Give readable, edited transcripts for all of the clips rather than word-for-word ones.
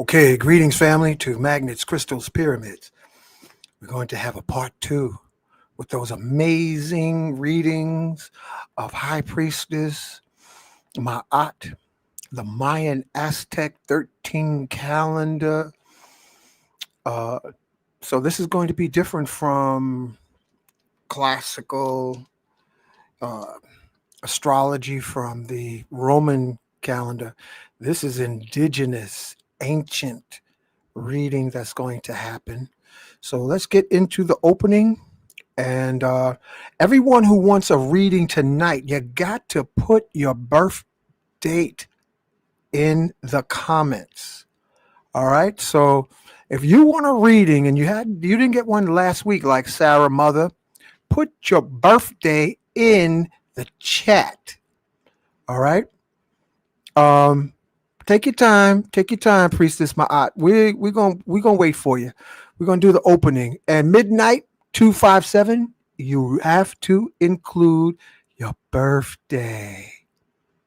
Okay, greetings, family, to Magnets, Crystals, Pyramids. We're going to have a part two with those amazing readings of High Priestess Maat, the Mayan Aztec 13 calendar. Uh, so, this is going to be different from classical uh, astrology from the Roman calendar. This is indigenous, ancient reading that's going to happen. So let's get into the opening. And everyone who wants a reading tonight, you got to put your birth date in the comments. All right. So if you want a reading and you didn't get one last week, like Sarah Mother, put your birthday in the chat. All right. Um, take your time. Take your time, Priestess Maat. We're gonna wait for you. We're gonna do the opening. And midnight 257, you have to include your birthday.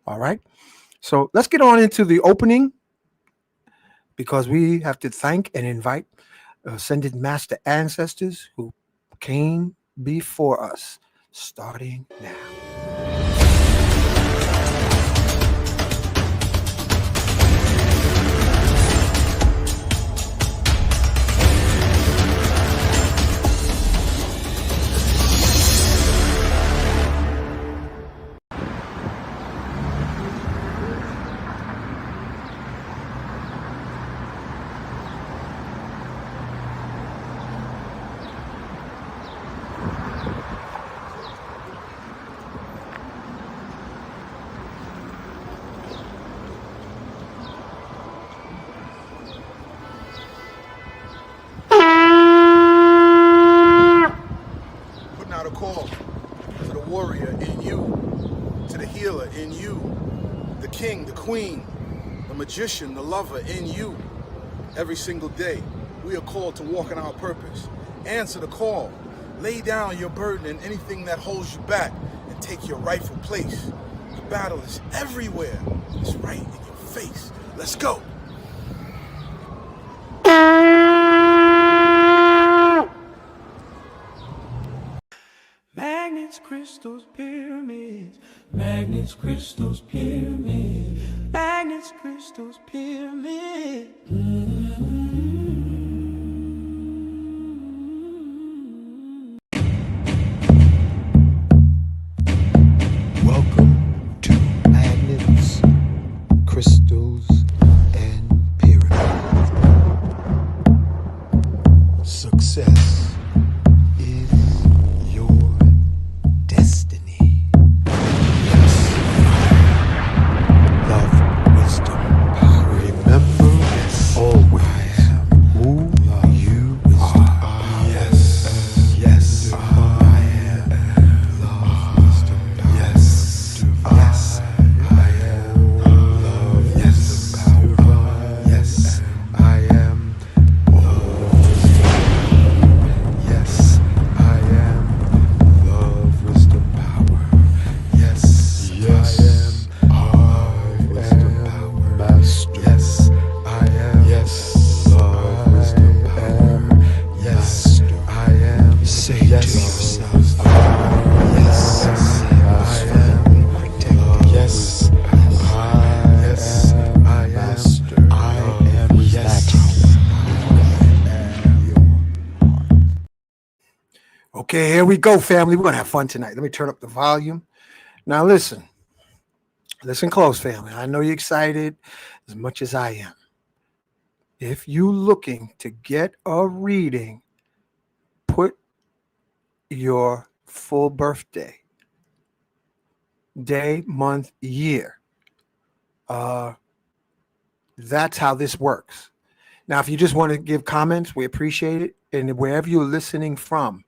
All right. So let's get on into the opening because we have to thank and invite ascended master ancestors who came before us, starting now. Putting out a call to the warrior in you, to the healer in you, the king, the queen, the magician, the lover in you. Every single day, we are called to walk in our purpose. Answer the call. Lay down your burden and anything that holds you back and take your rightful place. The battle is everywhere. It's right in your face. Let's go. Magnets, crystals, pyramids. Magnets, crystals, pyramids. Magnets, crystals, pyramids. Welcome to Magnets, Crystals, and Pyramids. Success is your destiny. Yes. Love, wisdom, power. Remember, yes, always who you are. Yes, yes, I am. Love, wisdom, power. Yes, yes, I am. Love, yes, power. Yes, I am. Yes, I am. Love, wisdom, power. Yes, yes, I am. Love, wisdom, power. Master. Yes, I am. Yes, love, wisdom, power. Yes, I am. Say to yourself, yes, I am. Protect. Yes, yes, I am. Master. I am. Yes, Okay, here we go, family. We're gonna have fun tonight. Let me turn up the volume. Now listen close, family. I know you're excited as much as I am. If you looking to get a reading, put your full birthday, day, month, year. That's how this works. Now, if you just want to give comments, we appreciate it. And wherever you're listening from,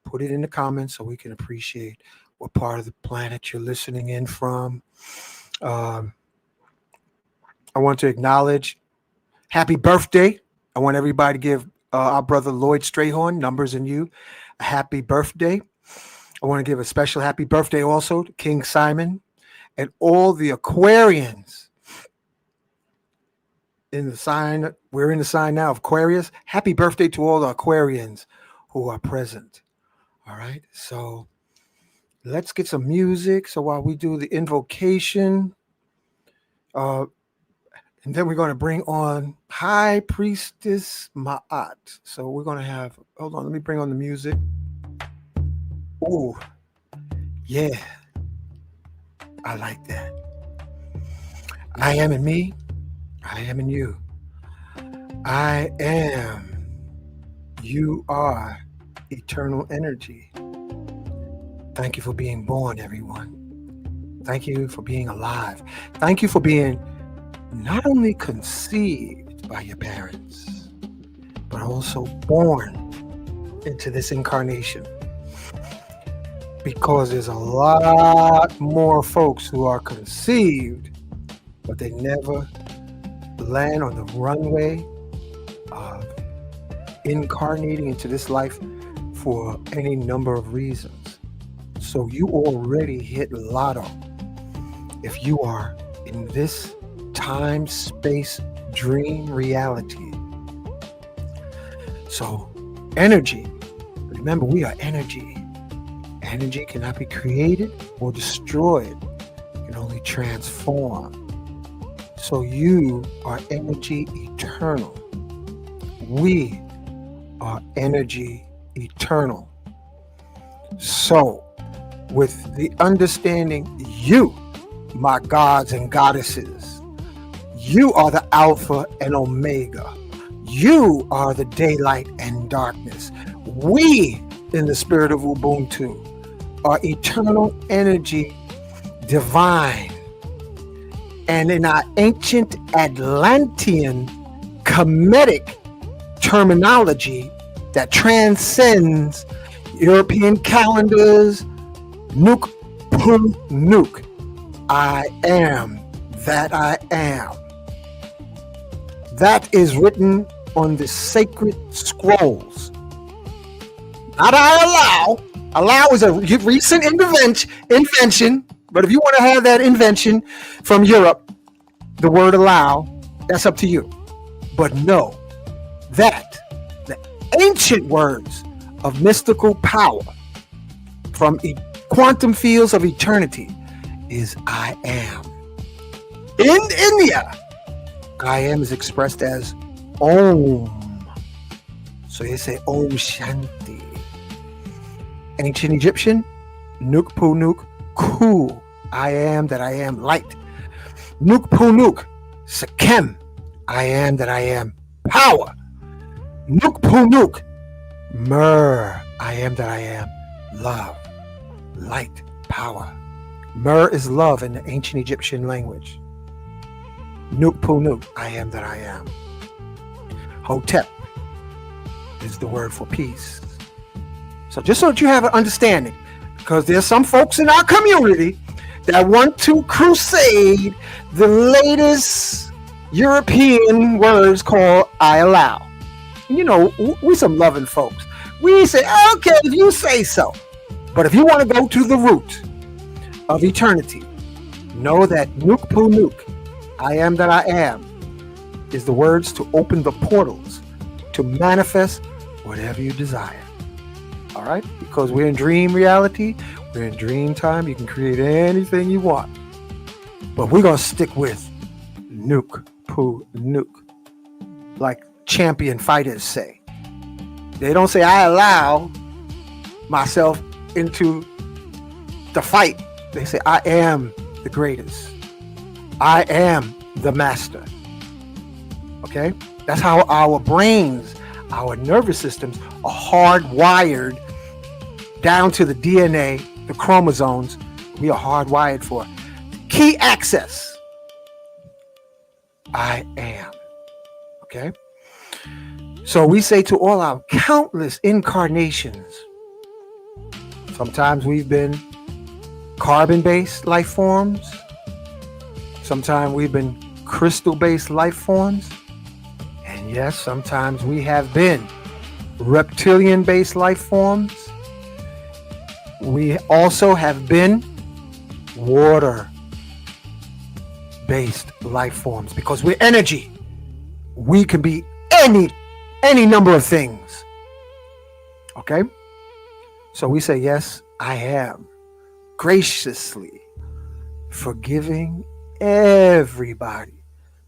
put it in the comments so we can appreciate what part of the planet you're listening in from. Um, I want to acknowledge happy birthday. I want everybody to give our brother Lloyd Strayhorn, Numbers and You, a happy birthday. I want to give a special happy birthday also to King Simon and all the Aquarians in the sign, we're in the sign now of Aquarius. Happy birthday to all the Aquarians who are present. All right. So let's get some music. So while we do the invocation, uh, and then we're going to bring on High Priestess Maat. So we're going to have, hold on, let me bring on the music. Oh, yeah. I like that. I am in me. I am in you. I am. You are eternal energy. Thank you for being born, everyone. Thank you for being alive. Thank you for being not only conceived by your parents, but also born into this incarnation. Because there's a lot more folks who are conceived, but they never land on the runway of incarnating into this life for any number of reasons. So you already hit lotto if you are in this time, space, dream reality. So energy, remember we are energy. Energy cannot be created or destroyed. It can only transform. So you are energy eternal. We are energy eternal. So with the understanding, you, my gods and goddesses, you are the Alpha and Omega. You are the daylight and darkness. We, in the spirit of Ubuntu, are eternal energy divine. And in our ancient Atlantean Kemetic terminology that transcends European calendars, Nuk Pum Nuk, I am that I am. That is written on the sacred scrolls. Not I allow. Allow is a recent invention, but if you want to have that invention from Europe, the word allow, that's up to you. But know that the ancient words of mystical power from quantum fields of eternity is I am. In India, I am is expressed as Om. So you say Om Shanti. Ancient Egyptian, Nuk Pu Nuk Ku. I am that I am light. Nuk Pu Nuk Sekem. I am that I am power. Nuk Pu Nuk Mer. I am that I am love, light, power. Mer is love in the ancient Egyptian language. Nuk Pu Nuk. I am that I am. Hotep is the word for peace. So just so that you have an understanding, because there's some folks in our community that want to crusade the latest European words called I allow. You know, we some loving folks. We say, okay, if you say so. But if you want to go to the root of eternity, know that Nuk Pu Nuk, I am that I am, is the words to open the portals to manifest whatever you desire. All right? Because we're in dream reality, we're in dream time. You can create anything you want. But we're going to stick with Nuk Pu Nuk, like champion fighters say. They don't say, I allow myself into the fight. They say, I am the greatest. I am the master. Okay? That's how our brains, our nervous systems are hardwired down to the DNA, the chromosomes. We are hardwired for key access. I am. Okay? So we say to all our countless incarnations, sometimes we've been carbon-based life forms. Sometimes we've been crystal-based life forms. And yes, sometimes we have been reptilian-based life forms. We also have been water-based life forms because we're energy. We can be any number of things. Okay? So we say, yes, I am graciously forgiving everybody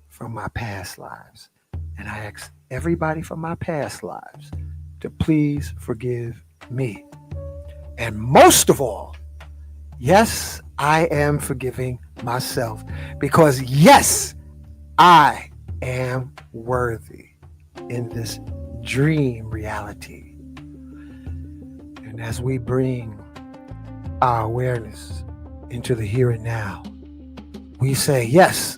from my past lives. And I ask everybody from my past lives to please forgive me. And most of all, yes, I am forgiving myself because, yes, I am worthy in this dream reality. And as we bring our awareness into the here and now, we say yes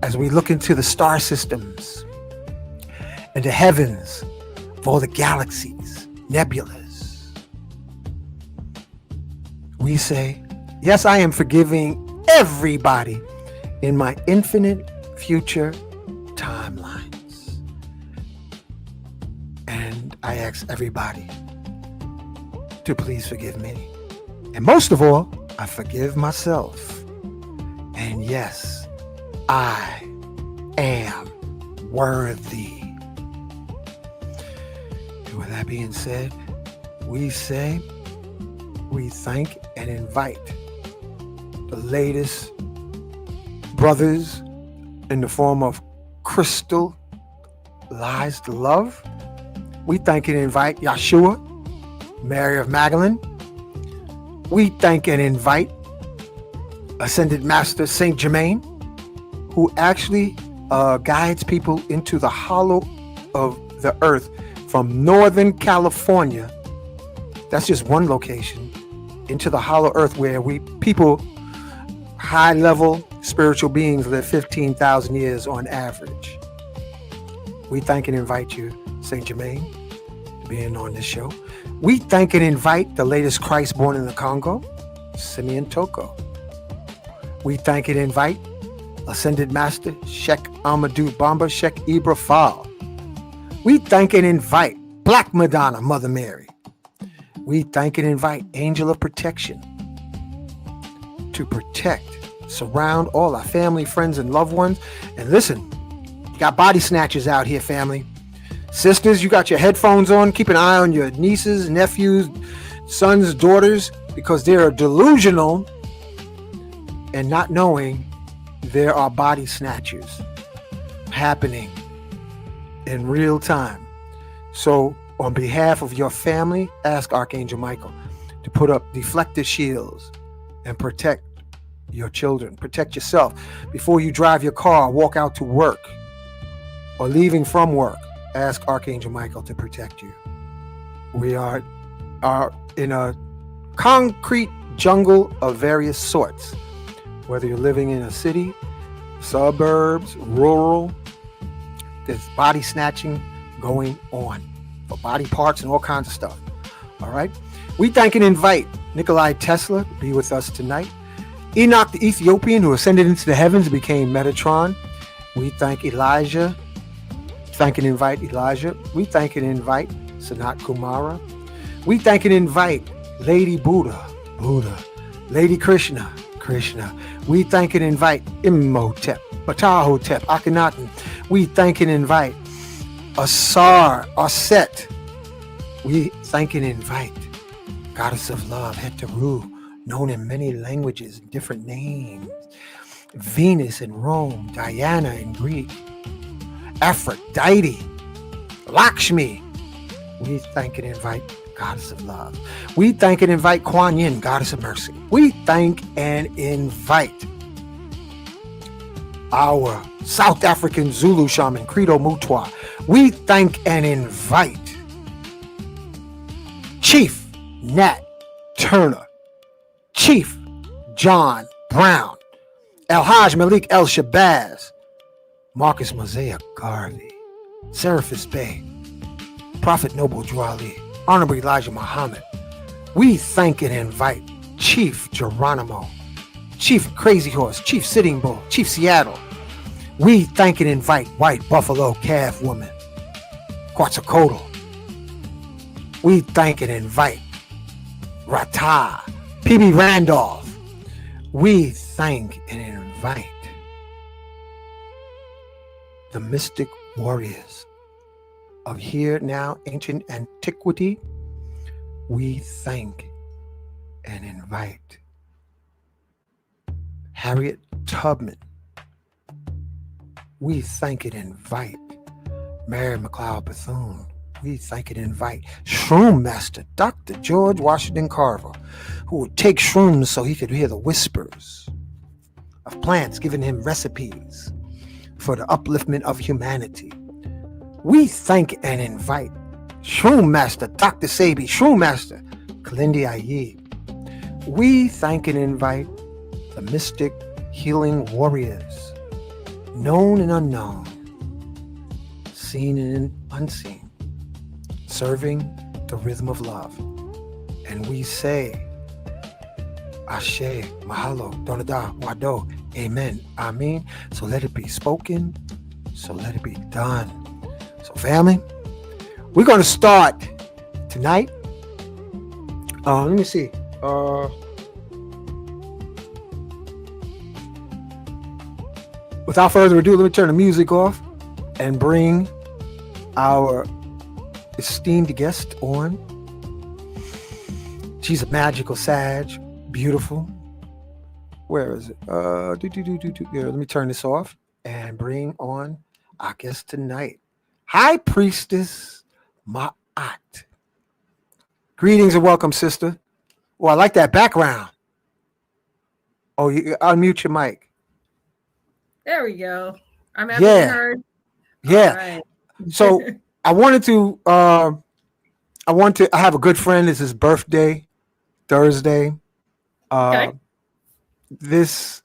as we look into the star systems and the heavens of all the galaxies, nebulas. We say, yes, I am forgiving everybody in my infinite future timelines. And I ask everybody to please forgive me. And most of all, I forgive myself. And yes, I am worthy. And with that being said, we say, we thank and invite the latest brothers in the form of crystallized love. We thank and invite Yeshua, Mary of Magdalene. We thank and invite Ascended Master Saint Germain, who actually guides people into the hollow of the earth from Northern California. That's just one location, into the hollow earth where people, high level spiritual beings, live 15,000 years on average. We thank and invite you, Saint Germain, being on this show. We thank and invite the latest Christ born in the Congo, Simeon Toko. We thank and invite Ascended Master Sheikh Amadou Bamba Sheikh Ibra Fall. We thank and invite Black Madonna, Mother Mary. We thank and invite Angel of Protection to protect, surround all our family, friends, and loved ones. And listen, you got body snatchers out here, family. Sisters, you got your headphones on. Keep an eye on your nieces, nephews, sons, daughters, because they are delusional and not knowing there are body snatchers happening in real time. So on behalf of your family, ask Archangel Michael to put up deflector shields and protect your children. Protect yourself before you drive your car, walk out to work, or leaving from work. Ask Archangel Michael to protect you. We are in a concrete jungle of various sorts. Whether you're living in a city, suburbs, rural, there's body snatching going on for body parts and all kinds of stuff. All right. We thank and invite Nikolai Tesla to be with us tonight. Enoch the Ethiopian, who ascended into the heavens, became Metatron. We thank Elijah. Thank and invite Elijah. We thank and invite Sanat Kumara. We thank and invite Lady Buddha. Lady Krishna. We thank and invite Imhotep, Ptahhotep, Akhenaten. We thank and invite Asar, Aset. We thank and invite Goddess of Love, Heteru, known in many languages, different names. Venus in Rome, Diana in Greek, Aphrodite, Lakshmi. We thank and invite Goddess of Love. We thank and invite Kuan Yin, Goddess of Mercy. We thank and invite our South African Zulu shaman, Credo Mutwa. We thank and invite Chief Nat Turner, Chief John Brown, El Haj Malik El Shabazz, Marcus Mosiah Garvey, Seraphis Bey, Prophet Noble Drew Ali, Honorable Elijah Muhammad. We thank and invite Chief Geronimo, Chief Crazy Horse, Chief Sitting Bull, Chief Seattle. We thank and invite White Buffalo Calf Woman, Quetzalcoatl. We thank and invite Rata, PB Randolph. We thank and invite the mystic warriors of here now ancient antiquity, we thank and invite Harriet Tubman. We thank and invite Mary McLeod Bethune. We thank and invite Shroom Master Dr. George Washington Carver, who would take shrooms so he could hear the whispers of plants, giving him recipes for the upliftment of humanity. We thank and invite Shroom Master Dr. Sabi, Shroom Master Kalindi Aye. We thank and invite the mystic healing warriors, known and unknown, seen and unseen, serving the rhythm of love. And we say, Ashe, Mahalo, Donada, Wado, Amen, Amen. So let it be spoken, so let it be done. So family, we're going to start tonight. Let me see. Without further ado, let me turn the music off and bring our esteemed guest on. She's a magical Sag, beautiful. Where is it? Yeah, let me turn this off and bring on our guest tonight, High Priestess Maat. Greetings and welcome, sister. Oh, I like that background. Oh, you unmute your mic. There we go. I'm Yeah. being heard. Yeah. All right. So I wanted to. I have a good friend. It's his birthday, Thursday. Okay. His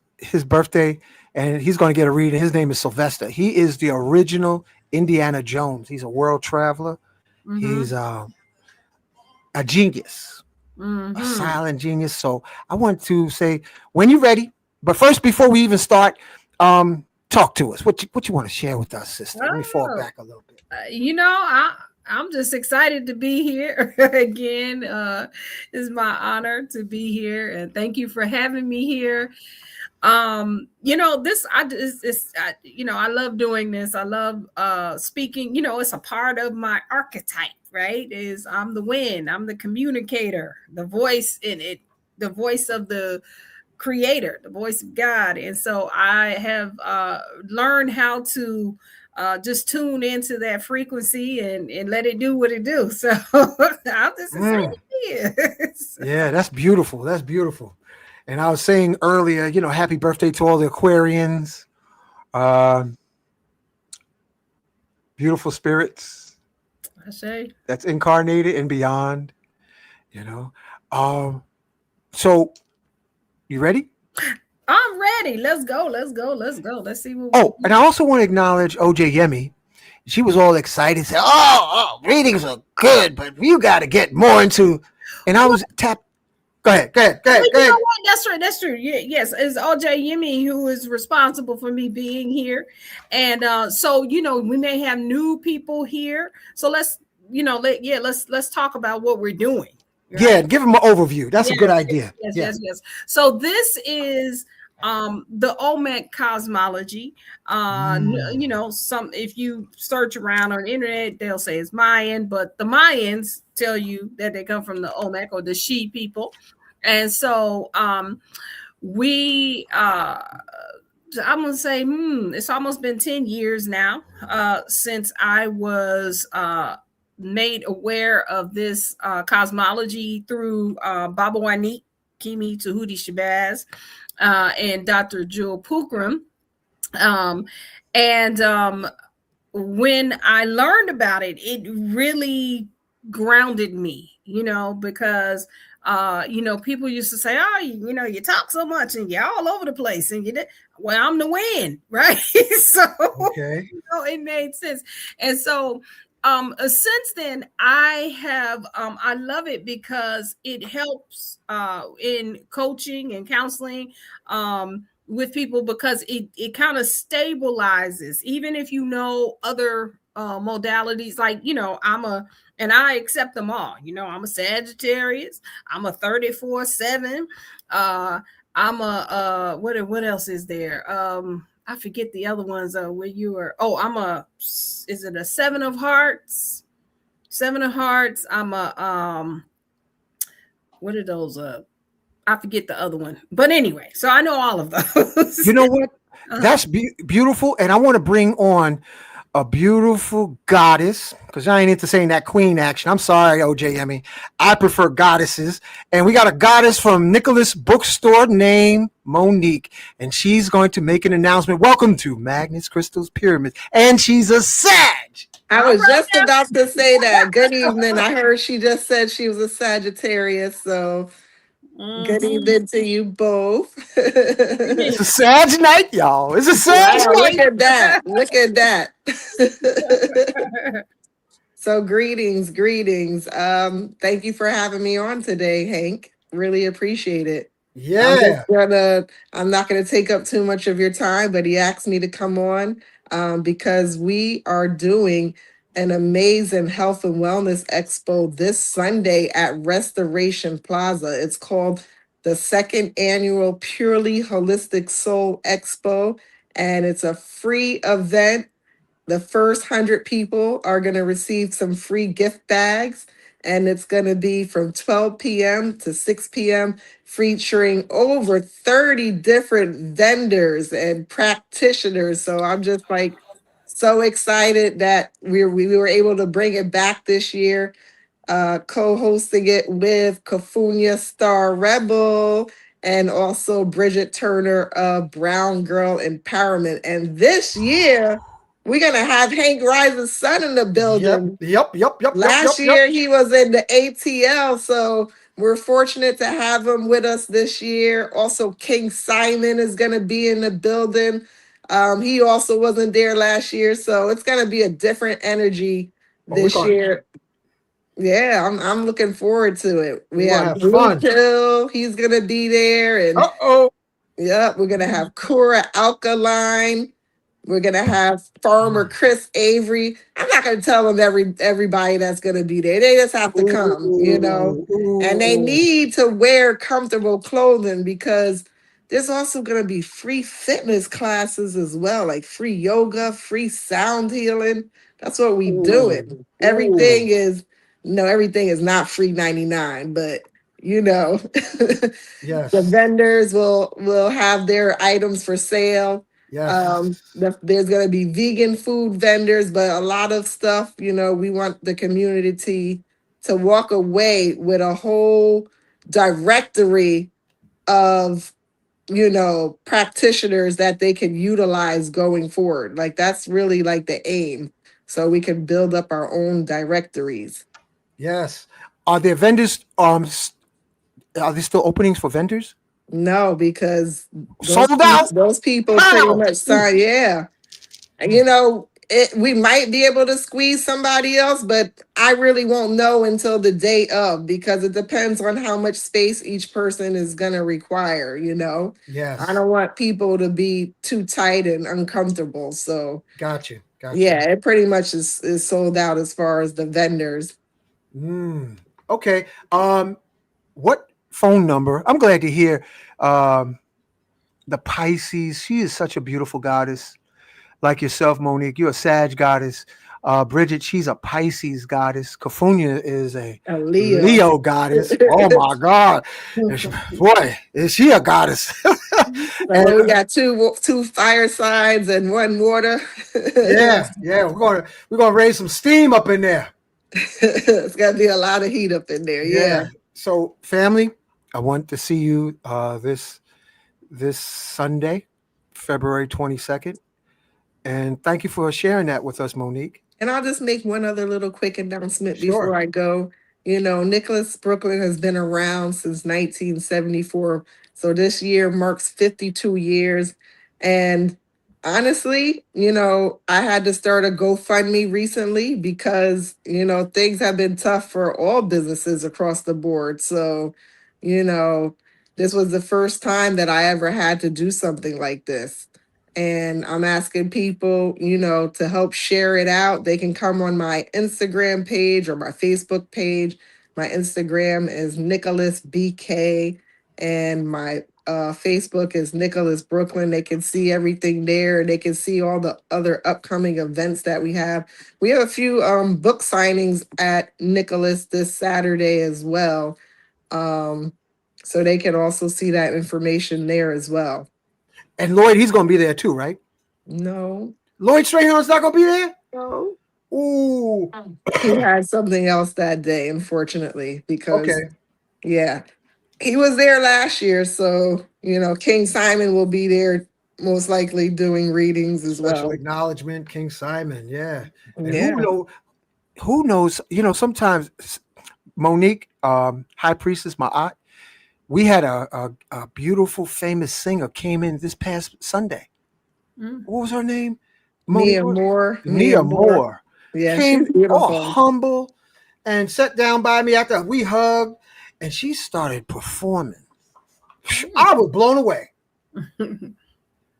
birthday, and he's going to get a reading. His name is Sylvester. He is the original Indiana Jones. He's a world traveler. He's a genius, a silent genius. So I want to say, when you're ready, but first, before we even start, talk to us. What you want to share with us, sister? Let me fall back a little bit. I'm just excited to be here again. It's my honor to be here, and thank you for having me here. I love doing this. I love speaking. It's a part of my archetype, right? I'm the wind, I'm the communicator, the voice in it, the voice of the creator, the voice of God. And so I have learned how to just tune into that frequency and let it do what it do. So I'm just excited to be here. Yeah, that's beautiful. That's beautiful. And I was saying earlier, happy birthday to all the Aquarians. Beautiful spirits. I say. That's incarnated and beyond, So you ready? I'm ready. Let's go. Let's see what. And I also want to acknowledge OJ Yemi. She was all excited, said, "Oh, readings are good, but you got to get more into." And I was tapped. Go ahead. You know what? That's true. Yes, it's OJ Yemi who is responsible for me being here, and so we may have new people here. So let's talk about what we're doing. Right? Yeah, give them an overview. That's a good idea. Yes. So this is the Olmec cosmology. If you search around on the internet, they'll say it's Mayan, but the Mayans tell you that they come from the Olmec or the She people. And so I'm gonna say it's almost been 10 years now since I was made aware of this cosmology through Baba Wanik, Kimi Tahuti Shabazz, and Dr. Jewel Pookrum. When I learned about it, it really grounded me, because people used to say, "Oh, you talk so much and you're all over the place," and well, I'm the wind, right? So okay. It made sense. And so since then, I have I love it because it helps in coaching and counseling with people, because it kind of stabilizes, even if other modalities, like and I accept them all. I'm a Sagittarius, I'm a 34/7, I'm a what else is there? I forget the other ones where you were. Oh, is it a 7 of Hearts? 7 of Hearts. I'm a what are those? I forget the other one. But anyway, so I know all of those. You know what? That's beautiful. And I want to bring on a beautiful goddess, because I ain't into saying that queen action. I'm sorry, OJME. I prefer goddesses. And we got a goddess from Nicholas Bookstore named Monique, and she's going to make an announcement. Welcome to Magnets, Crystals, Pyramids. And she's a Sag. I was just about to say that. Good evening. I heard she just said she was a Sagittarius, so good evening to you both. It's a Sag night, y'all. It's a Sag Wow, night. look at that. Look at that. So greetings, greetings. Thank you for having me on today, Hank. Really appreciate it. Yeah. I'm not gonna take up too much of your time, but he asked me to come on because we are doing an amazing health and wellness expo this Sunday at Restoration Plaza. It's called the second annual Purely Holistic Soul Expo, and it's a free event. The first 100 people are going to receive some free gift bags, and it's going to be from 12 p.m. to 6 p.m., featuring over 30 different vendors and practitioners. So I'm just like so excited that we were able to bring it back this year, co-hosting it with Kafunya Star Rebel and also Bridget Turner of Brown Girl Empowerment. And this year, we're gonna have Hank Rise's son in the building. Yep. Last year he was in the ATL, so we're fortunate to have him with us this year. Also, King Simon is gonna be in the building. He also wasn't there last year, so it's gonna be a different energy this year. Yeah, I'm looking forward to it. We We're gonna have have Blue fun. Pill, he's gonna be there, and Uh-oh. yeah, we're gonna have Cora Alkaline. We're gonna have Farmer Chris Avery. I'm not gonna tell them everybody that's gonna be there. They just have to come, and they need to wear comfortable clothing because there's also gonna be free fitness classes as well, like free yoga, free sound healing. That's what we doing. Everything is not free 99, but Yes. the vendors will have their items for sale. Yes. There's going to be vegan food vendors, but a lot of stuff, we want the community to walk away with a whole directory of, practitioners that they can utilize going forward. Like that's really like the aim. So we can build up our own directories. Yes. Are there vendors? Are there still openings for vendors? No, because Sold out. those people pretty How? much sign. Yeah. And, we might be able to squeeze somebody else, but I really won't know until the day of because it depends on how much space each person is going to require. Yes. I don't want people to be too tight and uncomfortable. So, Gotcha. yeah, it pretty much is sold out as far as the vendors. Okay. What phone number? I'm glad to hear the Pisces. She is such a beautiful goddess. Like yourself, Monique, you're a Sag goddess. Bridget, she's a Pisces goddess. Kafunya is a Leo goddess. Oh my God. Boy, is she a goddess. And we got two fire signs and one water. Yeah. We're gonna raise some steam up in there. It's gonna be a lot of heat up in there. Yeah. So, family, I want to see you this Sunday, February 22nd. And thank you for sharing that with us, Monique. And I'll just make one other little quick announcement before I go. Nicholas Brooklyn has been around since 1974. So this year marks 52 years. And honestly, I had to start a GoFundMe recently because, things have been tough for all businesses across the board. So, this was the first time that I ever had to do something like this. And I'm asking people, to help share it out. They can come on my Instagram page or my Facebook page. My Instagram is Nicholas BK, and my Facebook is Nicholas Brooklyn. They can see everything there. They can see all the other upcoming events that we have. We have a few book signings at Nicholas this Saturday as well. So they can also see that information there as well. And Lloyd, he's going to be there too, right? No. Lloyd Strayhorn's not going to be there? No. Ooh. He had something else that day, unfortunately, because Okay. yeah, he was there last year. So, King Simon will be there most likely doing readings as Special well. acknowledgement, King Simon. Yeah. And Yeah. who knows, sometimes Monique, High Priestess Maat, we had a beautiful, famous singer came in this past Sunday. What was her name? Mia Moore. Mia Moore. Yeah, Came she's all beautiful. humble and sat down by me after we hugged, and she started performing. I was blown away.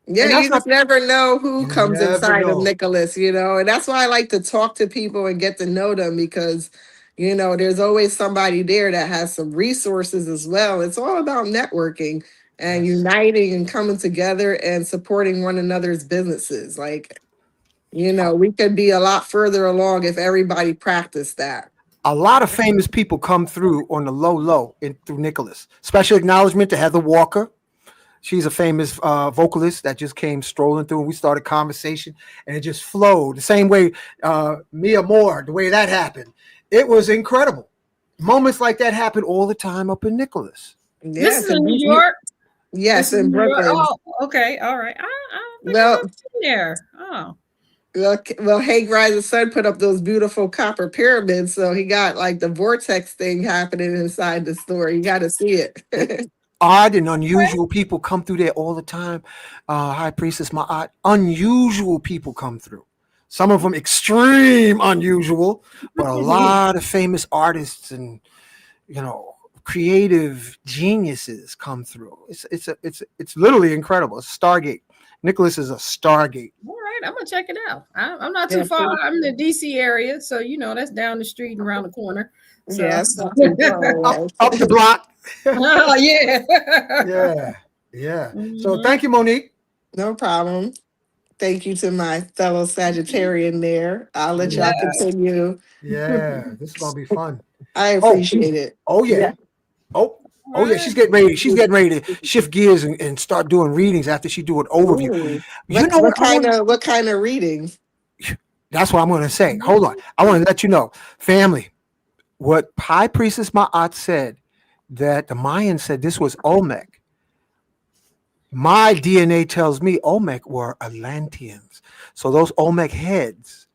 Yeah, you just never know who You comes never inside of know. Nicholas, and that's why I like to talk to people and get to know them because, there's always somebody there that has some resources as well. It's all about networking and Yes. uniting and coming together and supporting one another's businesses. Like, we could be a lot further along if everybody practiced that. A lot of famous people come through on the low through Nicholas. Special acknowledgement to Heather Walker. She's a famous vocalist that just came strolling through, and we started conversation, and it just flowed the same way. Mia Moore, the way that happened, it was incredible. Moments like that happen all the time up in Nicholas. Yeah, This is in New York. Yes, This is in New York? Brooklyn. Oh, okay, all right. I don't think Well- I've been there. Oh, Well, Hank Rise's son put up those beautiful copper pyramids, so he got like the vortex thing happening inside the store. You got to see it. Odd and unusual people come through there all the time. High Priestess Maat, unusual people come through. Some of them extreme unusual, but a lot of famous artists and creative geniuses come through. It's literally incredible. It's Stargate. Nicholas is a Stargate. all right. I'm gonna check it out. I'm not too Yeah, far. sure. I'm in the DC area, so that's down the street and around the corner. So. Yeah, it's not too far away. Up the block. Oh yeah. Yeah. So thank you, Monique. No problem. Thank you to my fellow Sagittarian there. I'll let y'all continue. Yeah, this is gonna be fun. I appreciate it. Oh yeah. Oh yeah, she's getting ready. She's getting ready to shift gears and start doing readings after she do an overview. Ooh. What kind of reading? That's what I'm gonna say. Hold on. I want to let you know, family, what High Priestess Maat said, that the Mayans said this was Olmec. My DNA tells me Olmec were Atlanteans. So those Olmec heads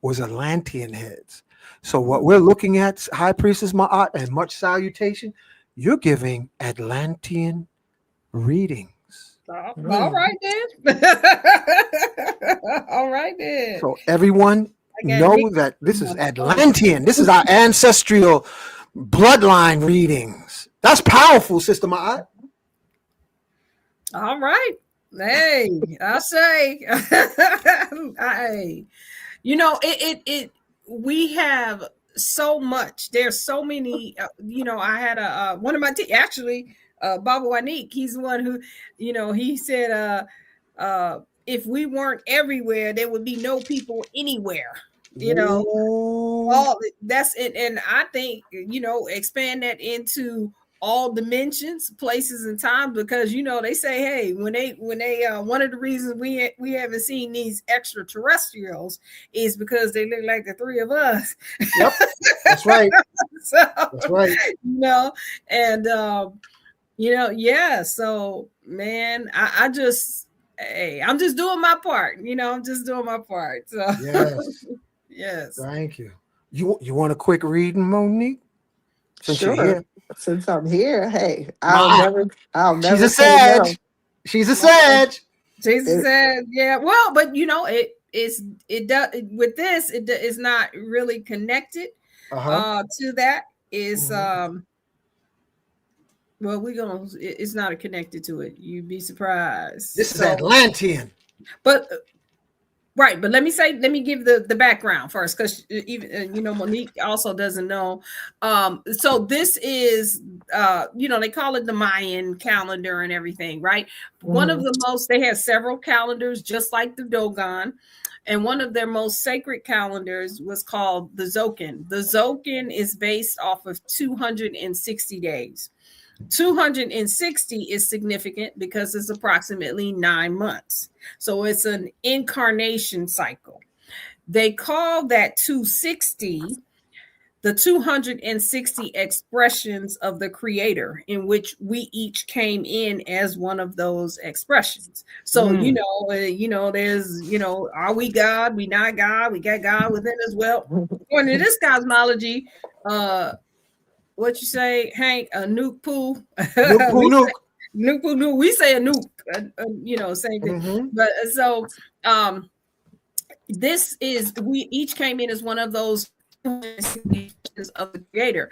was Atlantean heads. So what we're looking at, High Priestess Maat, and much salutation, you're giving Atlantean readings. All right then. All right then. So everyone know that this is Atlantean. This is our ancestral bloodline readings. That's powerful, Sister Maat. All right. Hey, I say, hey, we have so much. There's so many, I had one of my actually, Baba Wanik, he's the one who, he said, if we weren't everywhere, there would be no people anywhere. All that's it. And I think, expand that into all dimensions, places, and times, because they say, hey, when they one of the reasons we haven't seen these extraterrestrials is because they look like the three of us. Yep, that's right. That's right. And So man, I'm just doing my part. I'm just doing my part. So yes, yes. Thank you. You want a quick reading, Monique? Since sure. You're here. Since I'm here, hey, I'll never. She's a Sag. No. She's a Sag. She's a Sag. Yeah. Well, but it does with this. It is not really connected to that. Is well, it's not connected to it. You'd be surprised. This is Atlantean. But Right, but let me give the background first, because even Monique also doesn't know. So this is they call it the Mayan calendar and everything, right? One of the most, they have several calendars just like the Dogon, and one of their most sacred calendars was called the Zokin. The Zokin is based off of 260 days. 260 is significant because it's approximately 9 months. So it's an incarnation cycle. They call that 260 the 260 expressions of the creator, in which we each came in as one of those expressions. So, there's, are we God? We not God? We got God within us. Well, according to this cosmology, what you say, Hank? A nuke pool. Nuke, poo, nuke. Nuke pool, nuke. We say a nuke. Same thing. Mm-hmm. But so, this is, we each came in as one of those of the creator.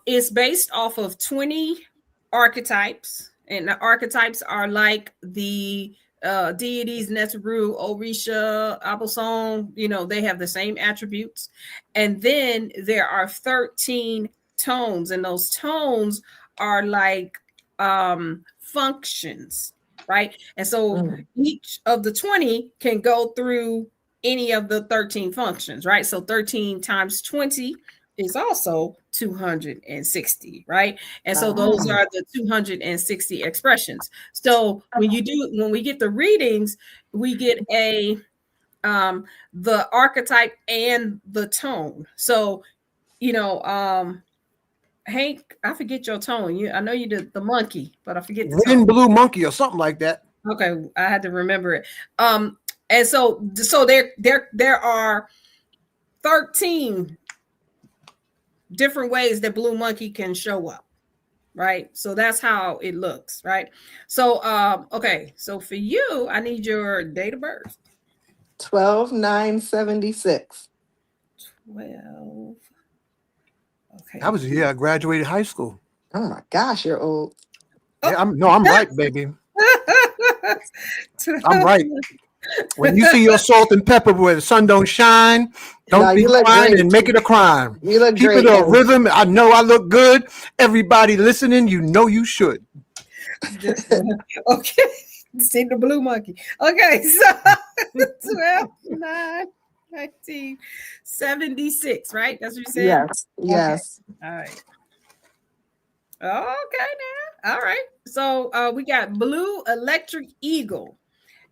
It's based off of 20 archetypes, and the archetypes are like the deities Neteru, Orisha, Abosom. They have the same attributes. And then there are 13 tones, and those tones are like functions, right? And so each of the 20 can go through any of the 13 functions, right? So 13 times 20 is also 260, right? And so those are the 260 expressions. So when we get the readings, we get the archetype and the tone. So, Hank, I forget your tone. I know you did the monkey, but I forget the tone. Blue monkey or something like that. Okay, I had to remember it. And so there are 13 different ways that blue monkey can show up, right? So that's how it looks, right? So okay, so for you, I need your date of birth. 12/9/76. 12. Okay. That was the year I graduated high school. Oh my gosh, you're old. Yeah, I'm right, baby. I'm right. When you see your salt and pepper where the sun don't shine, don't be crying and make it a crime. You look Keep great. it a rhythm. I know I look good. Everybody listening, you know you should. Okay. See the blue monkey. Okay, so 12/9/1976, right? That's what you said? Yes. Yes. Okay. All right. Okay, now. All right. So we got blue electric eagle.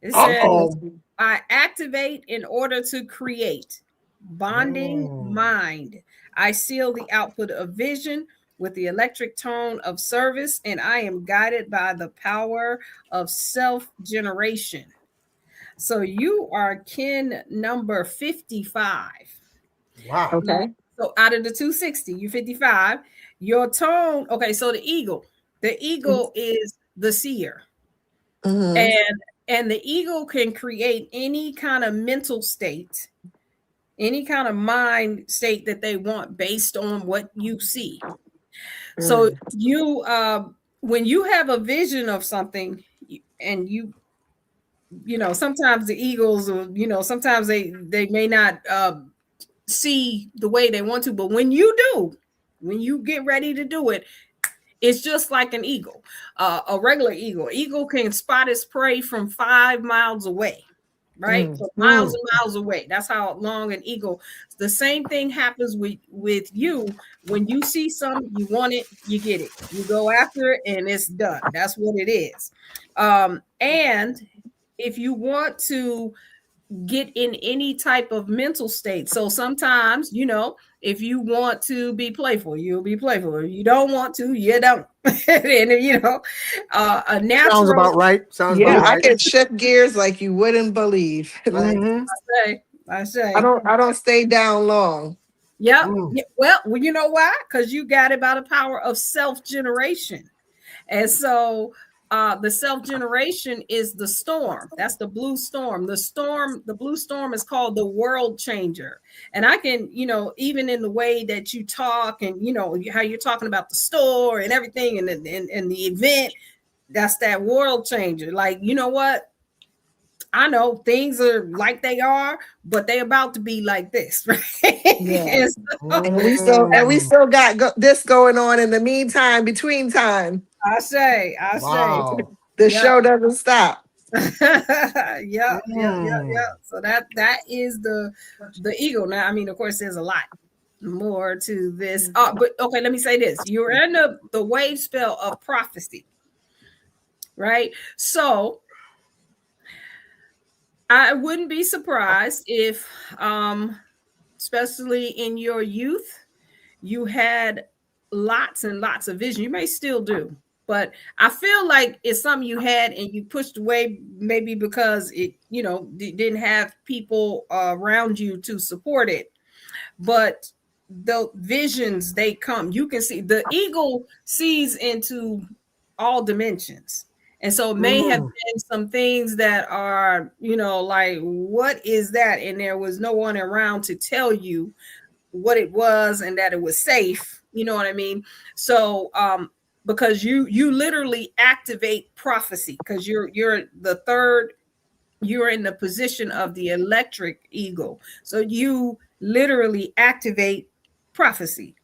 It says, I activate in order to create. Bonding mind. I seal the output of vision with the electric tone of service, and I am guided by the power of self-generation. So you are kin number 55. Wow. Okay. So out of the 260, you're 55. Your tone, okay, so the eagle is the seer. And the eagle can create any kind of mental state, any kind of mind state that they want based on what you see. So you when you have a vision of something, and sometimes the eagles, sometimes they may not see the way they want to, but when you do, when you get ready to do it, it's just like an eagle, a regular eagle. Eagle can spot its prey from 5 miles away, right? So miles and miles away. That's how long an eagle. The same thing happens with you. When you see something, you want it, you get it. You go after it, and it's done. That's what it is. And if you want to get in any type of mental state, so sometimes, if you want to be playful, you'll be playful. If you don't want to, you don't. And a natural sounds about right. Sounds about right. I can shift gears like you wouldn't believe. Like, I say. I don't stay down long. Yep. Well, you know why? Because you got it by the power of self-generation. And so the self-generation is the storm. That's the blue storm. The blue storm is called the world changer. And I can, even in the way that you talk, and how you're talking about the store and everything, and the event, that's that world changer. Like, you know what? I know things are like they are, but they about to be like this, right? Yeah. And so, And we still got this going on in the meantime, between time. I say, Wow. The yep. show doesn't stop. Yeah. So that is the ego. Now, I mean, of course, there's a lot more to this. But okay, let me say this: you're in the wave spell of prophecy, right? So I wouldn't be surprised if, especially in your youth, you had lots and lots of vision. You may still do, but I feel like it's something you had and you pushed away, maybe because it, didn't have people around you to support it. But the visions, they come. You can see the eagle sees into all dimensions. And so it may have been some things that are, like, what is that? And there was no one around to tell you what it was and that it was safe. You know what I mean? So because you literally activate prophecy, because you're the third, you're in the position of the electric eagle. So you literally activate prophecy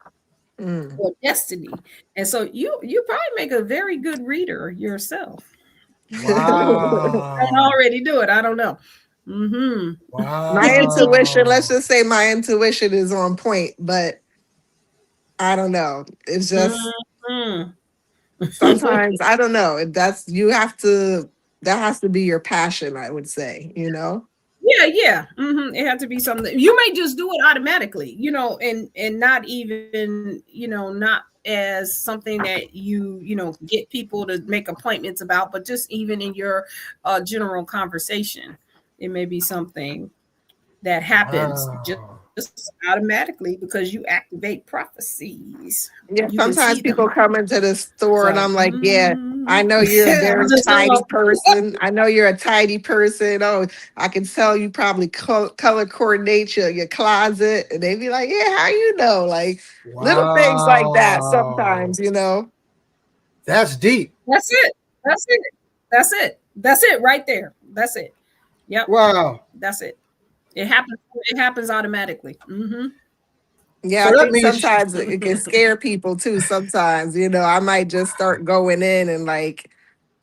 or destiny. And so you probably make a very good reader yourself. I Wow. already do it. I don't know. My intuition, let's Wow. just say my intuition is on point, but I don't know. It's just Mhm. sometimes I don't know. That's you have to that has to be your passion, I would say, you know? Yeah. It had to be something you may just do it automatically, and not even, not as something that you get people to make appointments about, but just even in your general conversation, it may be something that happens just Wow. automatically because you activate prophecies. Yeah, You can sometimes see them. people come into the store and So, I'm like, yeah, I know you're a I very just don't tidy know. person. I know you're a tidy person. Oh, I can tell you probably color coordinate your closet. And they be like, yeah, how you know? Like little things like that Wow. sometimes, you know? That's deep. That's it. That's it. That's it right there. That's it. Yep. Wow. That's it. It happens automatically. Yeah, So I that think means sometimes it can scare people too. Sometimes, I might just start going in and like,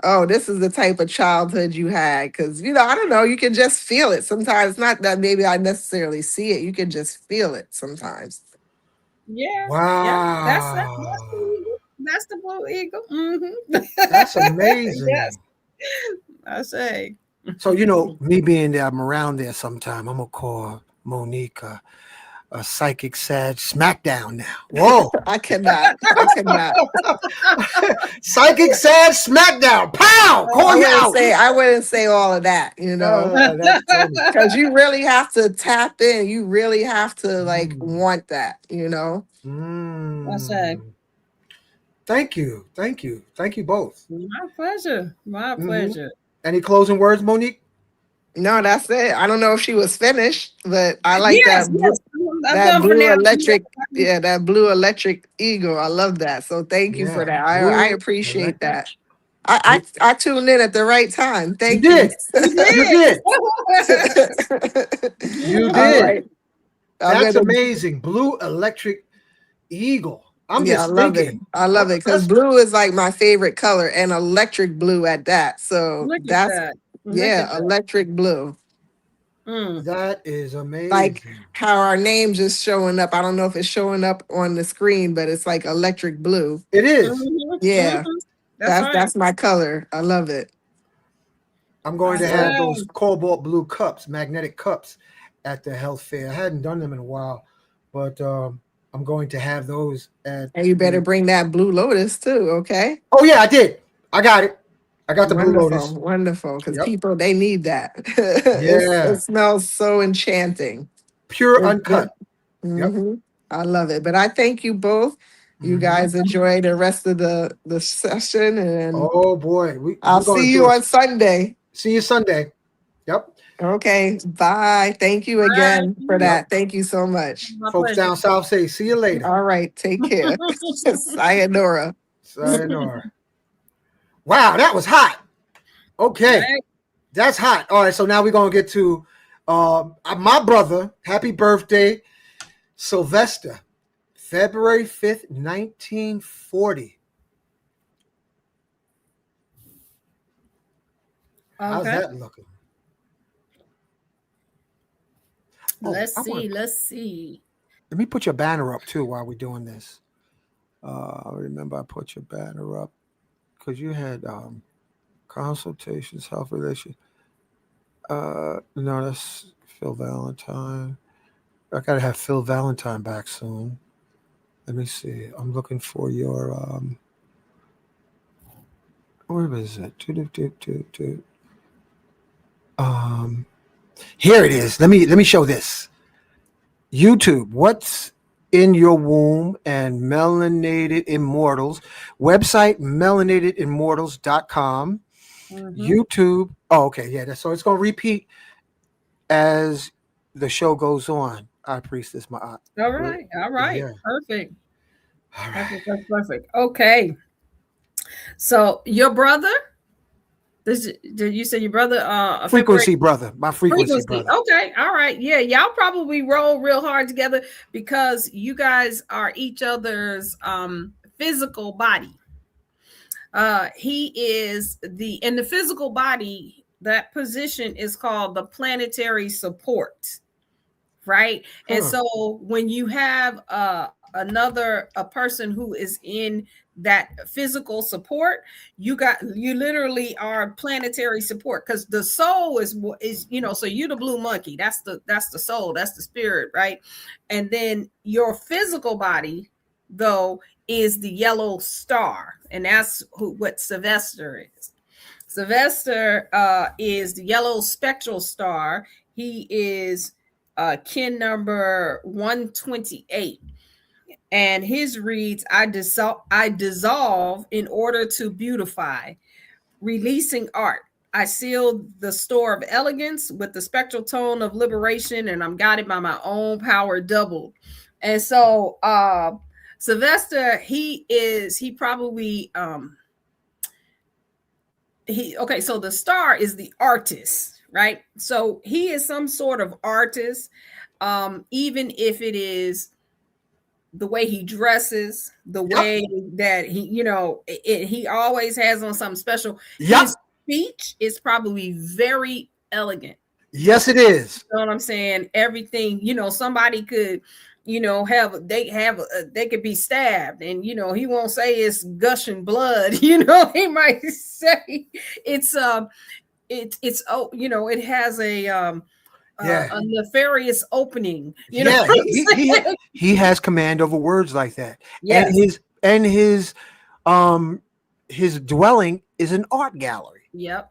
oh, this is the type of childhood you had. Cause, I don't know, you can just feel it sometimes. Not that maybe I necessarily see it, you can just feel it sometimes. Yeah. Yep. That's the wow. eagle. That's the blue eagle. That's Yes. amazing. I say. So, me being there, I'm around there sometime. I'm gonna call Monique a psychic sad smackdown now. Whoa. I cannot. I cannot. Psychic sad smackdown. Pow! I Call you wouldn't out. say I wouldn't say all of that, That's funny. because you really have to tap in. You really have to like Mm. want that. I say. Mm. Thank you. Thank you. Thank you both. My pleasure. My Hmm. pleasure. Any closing words, Monique? No, that's it. I don't know if she was finished, but I like Yes, yes. I'm that done for blue now. electric, yeah, that blue electric eagle. I love that. So thank you for Yeah. that. I Blue appreciate electric. that. I tuned in at the right time. You Thank you. did. You You did. did. You All did. right. I'm That's gonna amazing. Blue electric eagle. I'm Yeah, I just love it. thinking. I love it because That's blue is like my favorite color and electric blue at that. So Look at that's that. Look at yeah, that. electric blue. Mm. that is Like amazing. how our name just showing up. I don't know if it's showing up on the screen, but it's like electric blue. It is. Yeah, That's right. that's my color. I love it. I'm going I to So have say. those cobalt blue cups, magnetic cups, at the health fair. I hadn't done them in a while, but I'm going to have those at and you better the. bring that blue lotus too, okay? Oh yeah, I did. I got it. I got the blue Wonderful, lotus. wonderful. Because Yep. people they need that. It Yeah. smells so enchanting. Pure It's uncut. good. Yep. I love it. But I thank you both. You Hmm. guys enjoy the rest of the session, and Oh boy, I'll we're going see to you do it. on Sunday. See you Sunday. Yep. Okay, bye. Thank you Bye. again for Yep. that. Thank you so much. My Folks pleasure. down south say, see you later. All right, take care. Sayonara. Sayonara. Wow, that was hot. Okay. Right. That's hot. All right, so now we're gonna get to my brother. Happy birthday, Sylvester, February 5th, 1940. How's Okay. that looking? Let's I see. want. Let's see. Let me put your banner up too while we're doing this. Remember, I put your banner up because you had consultations, health relations. No, that's Phil Valentine. I gotta have Phil Valentine back soon. Let me see. I'm looking for your where is it? Um, Here it is. Let me show this. YouTube. What's in your womb and melanated immortals. Website melanatedimmortals.com. Mhm. YouTube. Oh, okay, yeah. So it's gonna repeat as the show goes on. High Priestess Maat. All right. All right. Yeah. Perfect. All right. Perfect. That's perfect. Okay. So your brother, did you say your brother February Frequency brother. My frequency frequency? brother. Okay. All right. Yeah, y'all probably roll real hard together because you guys are each other's physical body. He is in the physical body, that position is called the planetary support, right? And Huh. so when you have a person who is in that physical support, you literally are planetary support, because the soul is so you're the blue monkey, that's the soul, that's the spirit, right? And then your physical body though is the yellow star, and that's what Sylvester is. Sylvester is the yellow spectral star. He is kin number 128. And his reads, I dissolve in order to beautify, releasing art. I seal the store of elegance with the spectral tone of liberation, and I'm guided by my own power doubled. And so Sylvester, he probably okay, so the star is the artist, right? So he is some sort of artist, even if it is the way he dresses, the way that he always has on something special. Yep. His speech is probably very elegant. Yes, it is. You know what I'm saying? Everything, somebody could, they could be stabbed, and he won't say it's gushing blood. He might say it's it has a nefarious opening. Yeah, he has command over words like that. Yes. And his dwelling is an art gallery. Yep.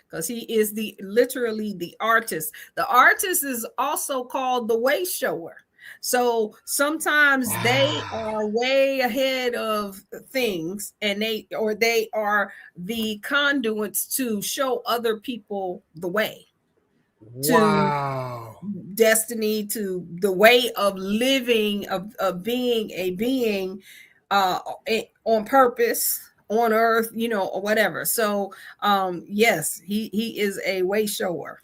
Because he is literally the artist. The artist is also called the way shower. So sometimes they are way ahead of things, and they are the conduits to show other people the way. Wow. To destiny, to the way of living, of being a being on purpose on earth, or whatever. So yes, he is a way shower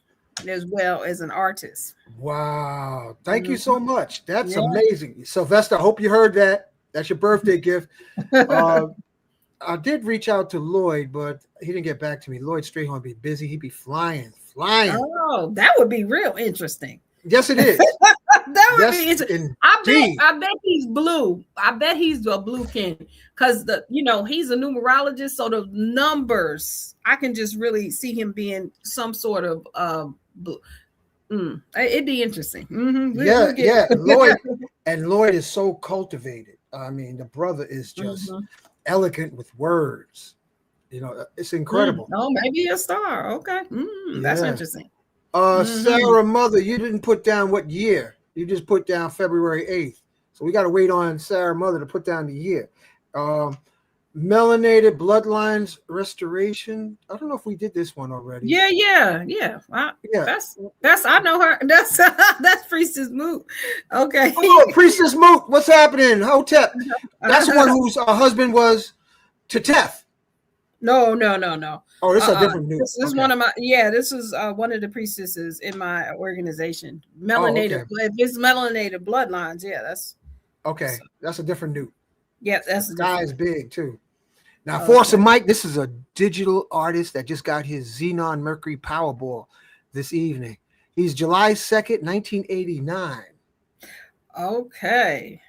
as well as an artist. Wow. Thank you so much. That's amazing. Sylvester, I hope you heard that. That's your birthday gift. I did reach out to Lloyd, but he didn't get back to me. Lloyd Strayhorn be busy. He'd be flying. Oh, that would be real interesting. Yes, it is. That would be interesting. I bet he's blue. I bet he's a blue king, because he's a numerologist. So the numbers, I can just really see him being some sort of blue. It'd be interesting. Yeah. Lloyd is so cultivated. I mean, the brother is just elegant with words. It's incredible. Oh, maybe a star. Okay. That's interesting. Sarah Mother, you didn't put down what year. You just put down February 8th. So we got to wait on Sarah Mother to put down the year. Melanated Bloodlines Restoration. I don't know if we did this one already. Yeah. That's I know her. That's Priestess Maat. Okay. Oh, Priestess Maat. What's happening? Hotep. That's the one whose husband was Tetef. No. Oh, this is a different new. This is Okay. one of my, yeah, this is one of the priestesses in my organization. Oh, Melanated, okay. if it's melanated bloodlines, yeah, that's Okay. That's a different new. yeah, The that's a sky different. is big too. Now, Force Okay. and Mike, this is a digital artist that just got his Xenon Mercury Powerball this evening. He's July 2nd, 1989. Okay.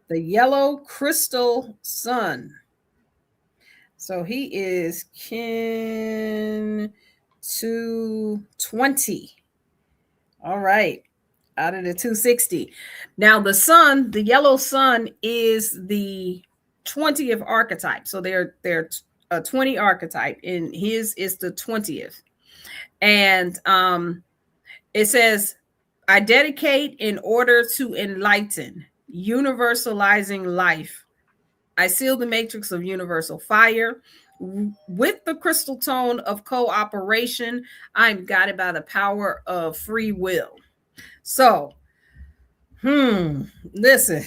The yellow crystal sun. So he is kin to 20. All right. Out of the 260. Now the sun, the yellow sun is the 20th archetype. So they're a 20 archetype, and his is the 20th. And it says, I dedicate in order to enlighten, universalizing life. I seal the matrix of universal fire with the crystal tone of cooperation. I'm guided by the power of free will. So, listen.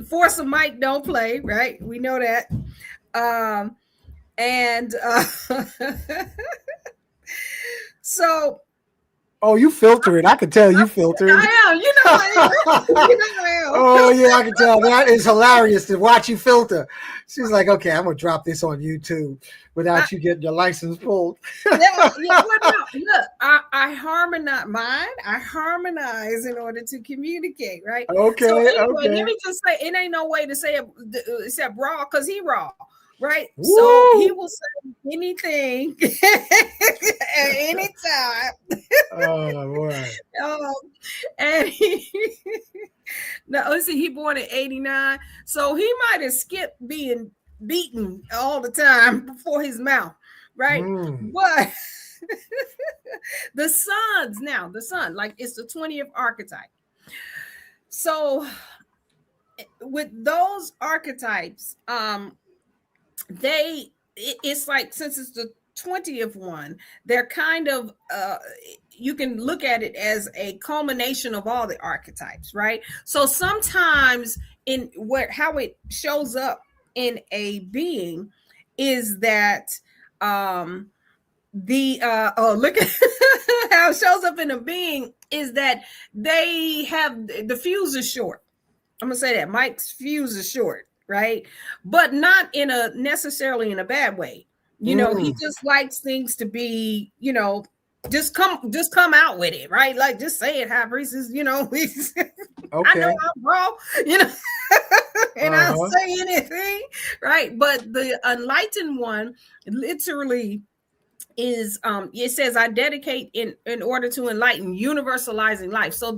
Force of Mike don't play, right? We know that. And so Oh, you filter it. I can tell you filter it. I am, you know I am. You know I am. Oh, yeah, I can tell. That is hilarious to watch you filter. She's like, okay, I'm going to drop this on YouTube without you getting your license pulled. Well, no, look, I harmonize mine. I harmonize in order to communicate, right? Okay, So anyway, okay. let me just say, it ain't no way to say it except raw, because he raw, right? Woo! So he will say anything at any time. Oh, boy. And now let's see, he born in 89, so he might have skipped being beaten all the time before his mouth, right? But the sun, like, it's the 20th archetype. So with those archetypes, it's like, since it's the 20th one, they're kind of you can look at it as a culmination of all the archetypes, right? So sometimes in how it shows up in a being is that look at how it shows up in a being is that they have the fuse is short. I'm gonna say that Mike's fuse is short, right? But not in a necessarily in a bad way. You know, he just likes things to be, just come out with it, right? Like, just say it, High Priestess, okay. I know I'm wrong, and I'll say anything, right? But the enlightened one literally is it says, I dedicate in order to enlighten, universalizing life. So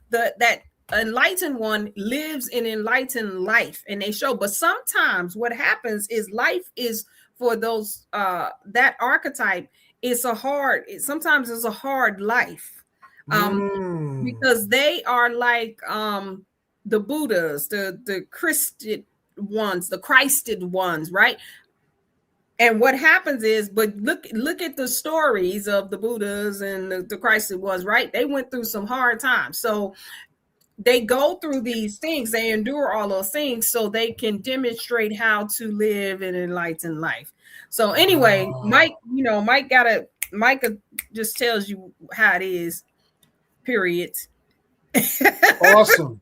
that enlightened one lives in enlightened life, and they show. But sometimes what happens is life is, for those that archetype, sometimes it's a hard life, because they are like the Buddhas, the Christed ones, the Christed ones, right? And what happens is, but look at the stories of the Buddhas and the Christed ones, right? They went through some hard times. So they go through these things, they endure all those things so they can demonstrate how to live an enlightened life. So anyway, Mike just tells you how it is, period. Awesome.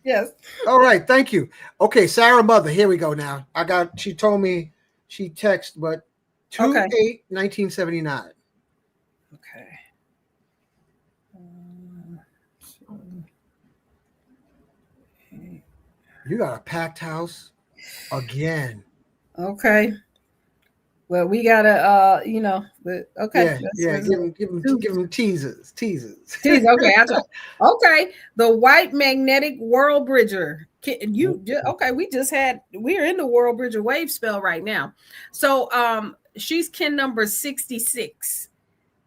Yes. All right, thank you. Okay, Sarah Mother, here we go now. She told me, she texted, but 2/8/1979. Okay. You got a packed house again. Okay. Well, we gotta, okay. Yeah. Give them teasers. Okay, okay. The white magnetic world bridger. Okay? We're in the world bridger wave spell right now. So, she's kin number 66.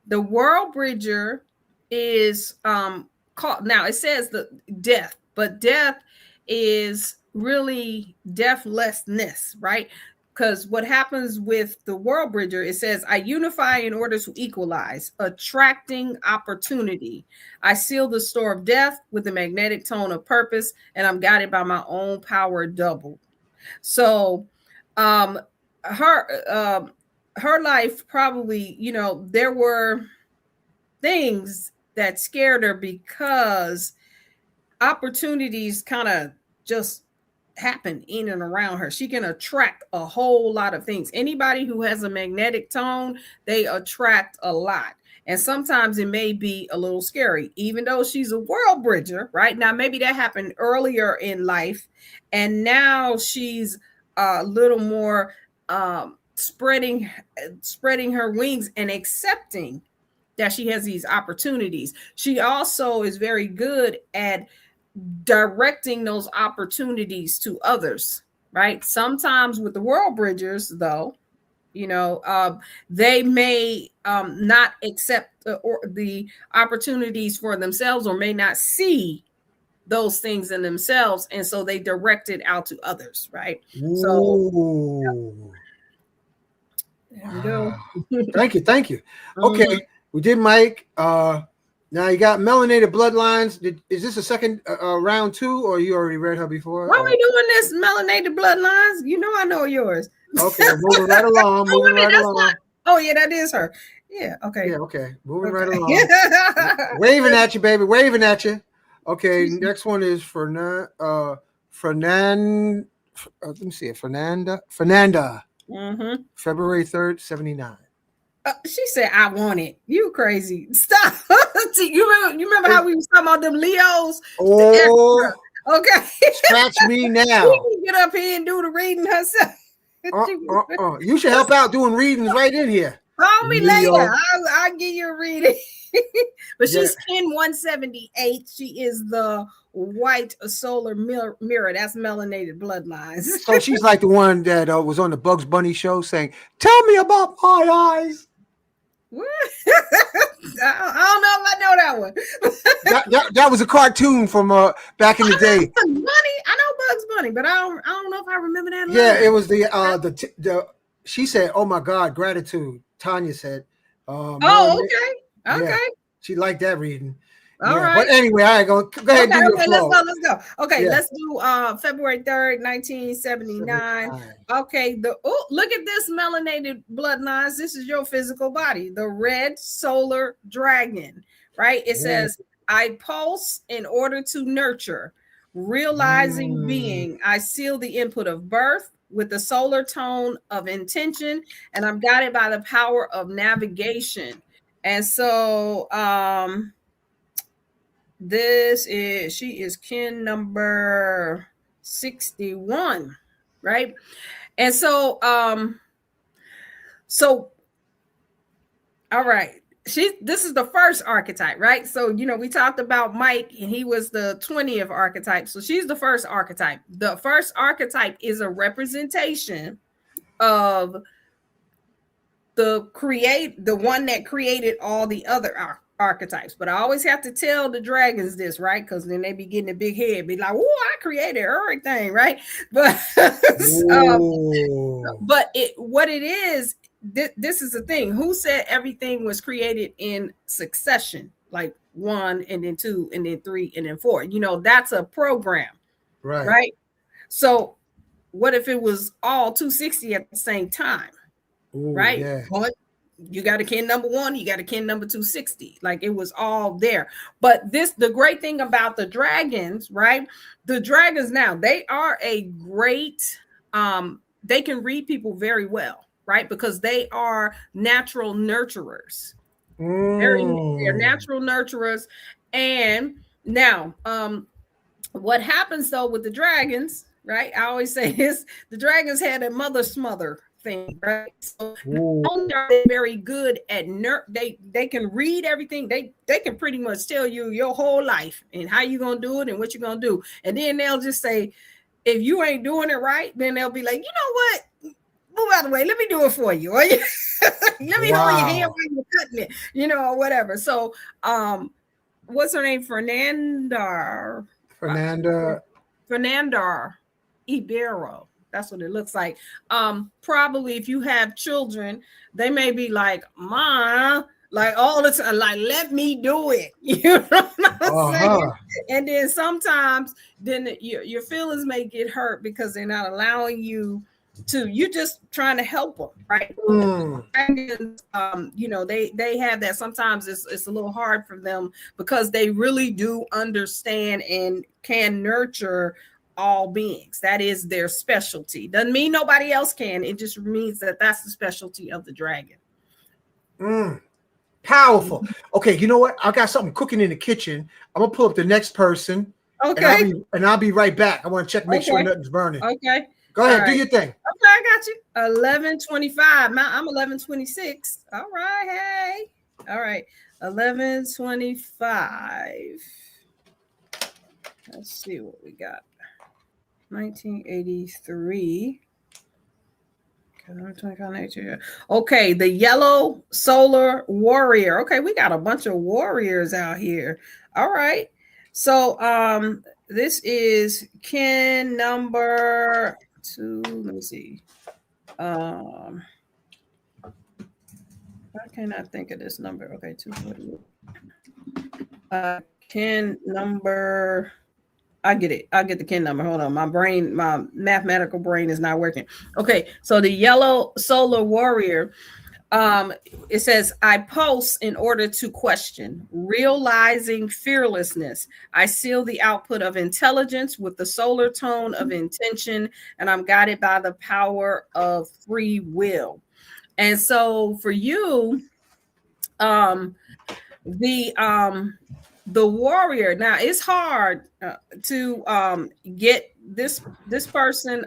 The world bridger is called. Now it says the death, but death is really deathlessness, right? Because what happens with the world bridger, it says, I unify in order to equalize, attracting opportunity. I seal the store of death with the magnetic tone of purpose, and I'm guided by my own power double. So Her life probably, you know, there were things that scared her because opportunities kind of just happen in and around her. She can attract a whole lot of things. Anybody who has a magnetic tone, they attract a lot. And sometimes it may be a little scary, even though she's a world bridger, right? Now, maybe that happened earlier in life, and now she's a little more spreading her wings and accepting that she has these opportunities. She also is very good at directing those opportunities to others, right? Sometimes with the world bridgers, though, you know, they may not accept the opportunities for themselves, or may not see those things in themselves, and so they direct it out to others, right? Ooh. There we go. Thank you. Okay, we did Mike. Now you got melanated bloodlines. Is this a second round 2, or you already read her before? Why are we doing this melanated bloodlines? You know I know yours. Okay, moving right along. Moving right along. Oh yeah, that is her. Yeah. Okay. Yeah. Okay. Moving right along. Waving at you, baby. Waving at you. Okay. Next one is Fernanda. Let me see it. Fernanda. February 3rd, 79. She said, "I want it." You crazy? Stop. You remember how we was talking about them Leos? Oh. Okay. Scratch me now. She can get up here and do the reading herself. You should help out doing readings right in here. Call me later. I'll give you a reading. But she's kin 178. She is the white solar mirror. That's melanated bloodlines. So she's like the one that was on the Bugs Bunny show saying, "Tell me about my eyes." What? I don't know if I know that one. that was a cartoon from back in the day. Bugs Bunny? I know Bugs Bunny, but I don't know if I remember that line. Yeah, it was the she said, "Oh my God, gratitude." Tanya said, "Oh, okay. Yeah, she liked that reading." All right. But anyway, all right, go ahead. Okay, let's go. Okay, let's do February 3rd, 1979. Okay, look at this melanated bloodlines. This is your physical body, the red solar dragon, right? It says, "I pulse in order to nurture, realizing being. I seal the input of birth with the solar tone of intention, and I'm guided by the power of navigation." And so she is kin number 61, right? And so all right, this is the first archetype, right? So we talked about Mike, and he was the 20th archetype. So she's the first archetype. The first archetype is a representation of the one that created all the other archetypes. But I always have to tell the dragons this, right? Because then they be getting a big head, be like, "Oh, I created everything," right? But what it is, this is the thing. Who said everything was created in succession, like 1 and then 2 and then 3 and then 4? That's a program, right? So what if it was all 260 at the same time? Ooh, right? Yeah. But you got a kin number 1, you got a kin number 260. Like it was all there. But the great thing about the dragons, right? The dragons now, they are a great, they can read people very well, right? Because they are natural nurturers. They're natural nurturers. And now, what happens though with the dragons, right? I always say this, the dragons had a mother smother thing, right? So not only are they very good at they can read everything. They can pretty much tell you your whole life and how you're gonna do it and what you're gonna do. And then they'll just say, if you ain't doing it right, then they'll be like, "You know what? Move out of the way. Let me do it for you. Or let me hold your hand while you're cutting it, or whatever." So what's her name? Fernanda Ibero. That's what it looks like. Probably if you have children, they may be like, "Ma," like all the time, like, "Let me do it." You know what I'm saying? And then sometimes your feelings may get hurt because they're not allowing you you just trying to help them, right? Dragons, you know, they have that. Sometimes it's a little hard for them because they really do understand and can nurture all beings. That is their specialty. Doesn't mean nobody else can. It just means that that's the specialty of the dragon. Powerful. Okay, you know what? I got something cooking in the kitchen. I'm gonna pull up the next person. Okay. And I'll be right back. I want to check, make sure nothing's burning. Okay. Go ahead, do your thing. Okay, I got you. 11:25. I'm 11:26. All right, hey. All right, 11:25. Let's see what we got. 1983. Okay, the yellow solar warrior. Okay, we got a bunch of warriors out here. All right. So this is kin number 2. Let me see. I cannot think of this number. Okay, 248. Kin number. I get it. I get the kin number. Hold on. My mathematical brain is not working. Okay, so the yellow solar warrior, it says, I pulse in order to question, realizing fearlessness. I seal the output of intelligence with the solar tone of intention, and I'm guided by the power of free will. And so for you, the warrior, now it's hard to get this person,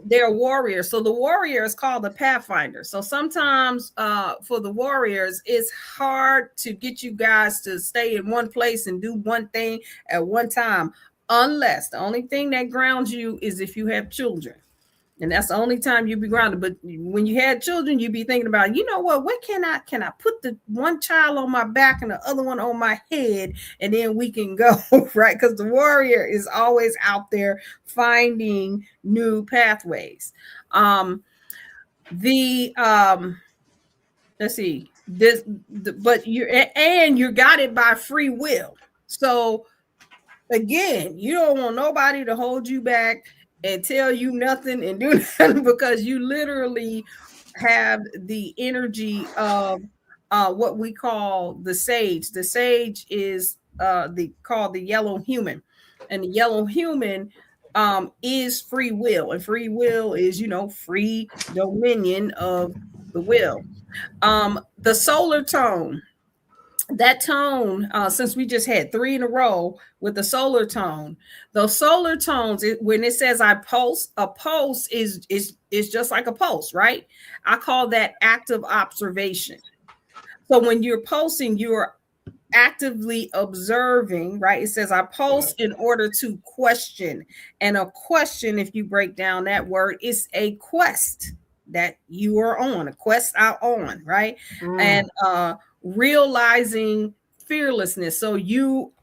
they're a warrior. So the warrior is called the pathfinder. So sometimes for the warriors, it's hard to get you guys to stay in one place and do one thing at one time, unless the only thing that grounds you is if you have children. And that's the only time you be grounded. But when you had children, you'd be thinking about, you know what can I put the one child on my back and the other one on my head, and then we can go, right? Because the warrior is always out there finding new pathways. Let's see this, but you're guided by free will. So again, you don't want nobody to hold you back and tell you nothing and do nothing, because you literally have the energy of what we call the sage. The sage is called the yellow human, and the yellow human is free will, and free will is, you know, free dominion of the will. The solar tone, that tone, since we just had 3 in a row with the solar tone, those solar tones, when it says I pulse, a pulse is just like a pulse, right? I call that active observation. So when you're pulsing, you're actively observing, right? It says I pulse in order to question. And a question, if you break down that word, is a quest that you are on, a quest out on, right? And realizing fearlessness. So you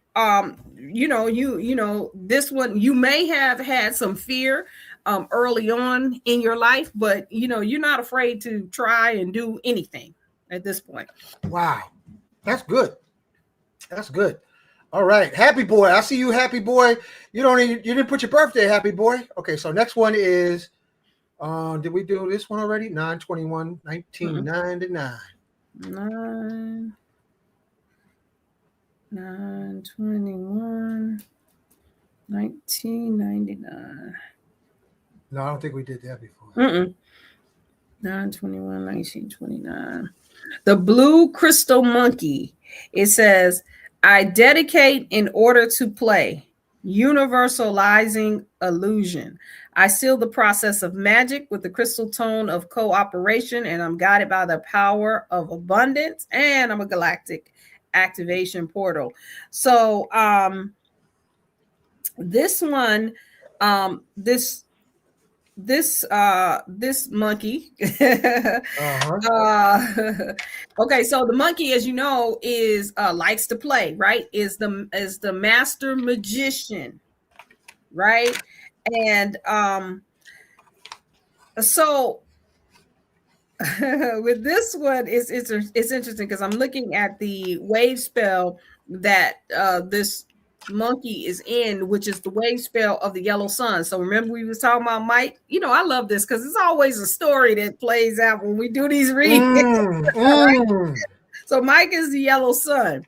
this one, you may have had some fear early on in your life, but you're not afraid to try and do anything at this point. Wow, that's good. That's good. All right, Happy Boy. I see you, Happy Boy. You didn't put your birthday, Happy Boy. Okay, so next one is did we do this one already? 9/21, 1999. 9/21, 1999. No, I don't think we did that before. 9/21, 1929. The blue crystal monkey. It says, I dedicate in order to play, universalizing illusion. I seal the process of magic with the crystal tone of cooperation, and I'm guided by the power of abundance, and I'm a galactic activation portal. So this one, this monkey. Okay, so the monkey, as you know, is likes to play, right? Is the master magician, right? And so with this one, it's interesting because I'm looking at the wave spell that this monkey is in, which is the wave spell of the yellow sun. So remember we was talking about Mike? You know, I love this because it's always a story that plays out when we do these readings. Right? So Mike is the yellow sun,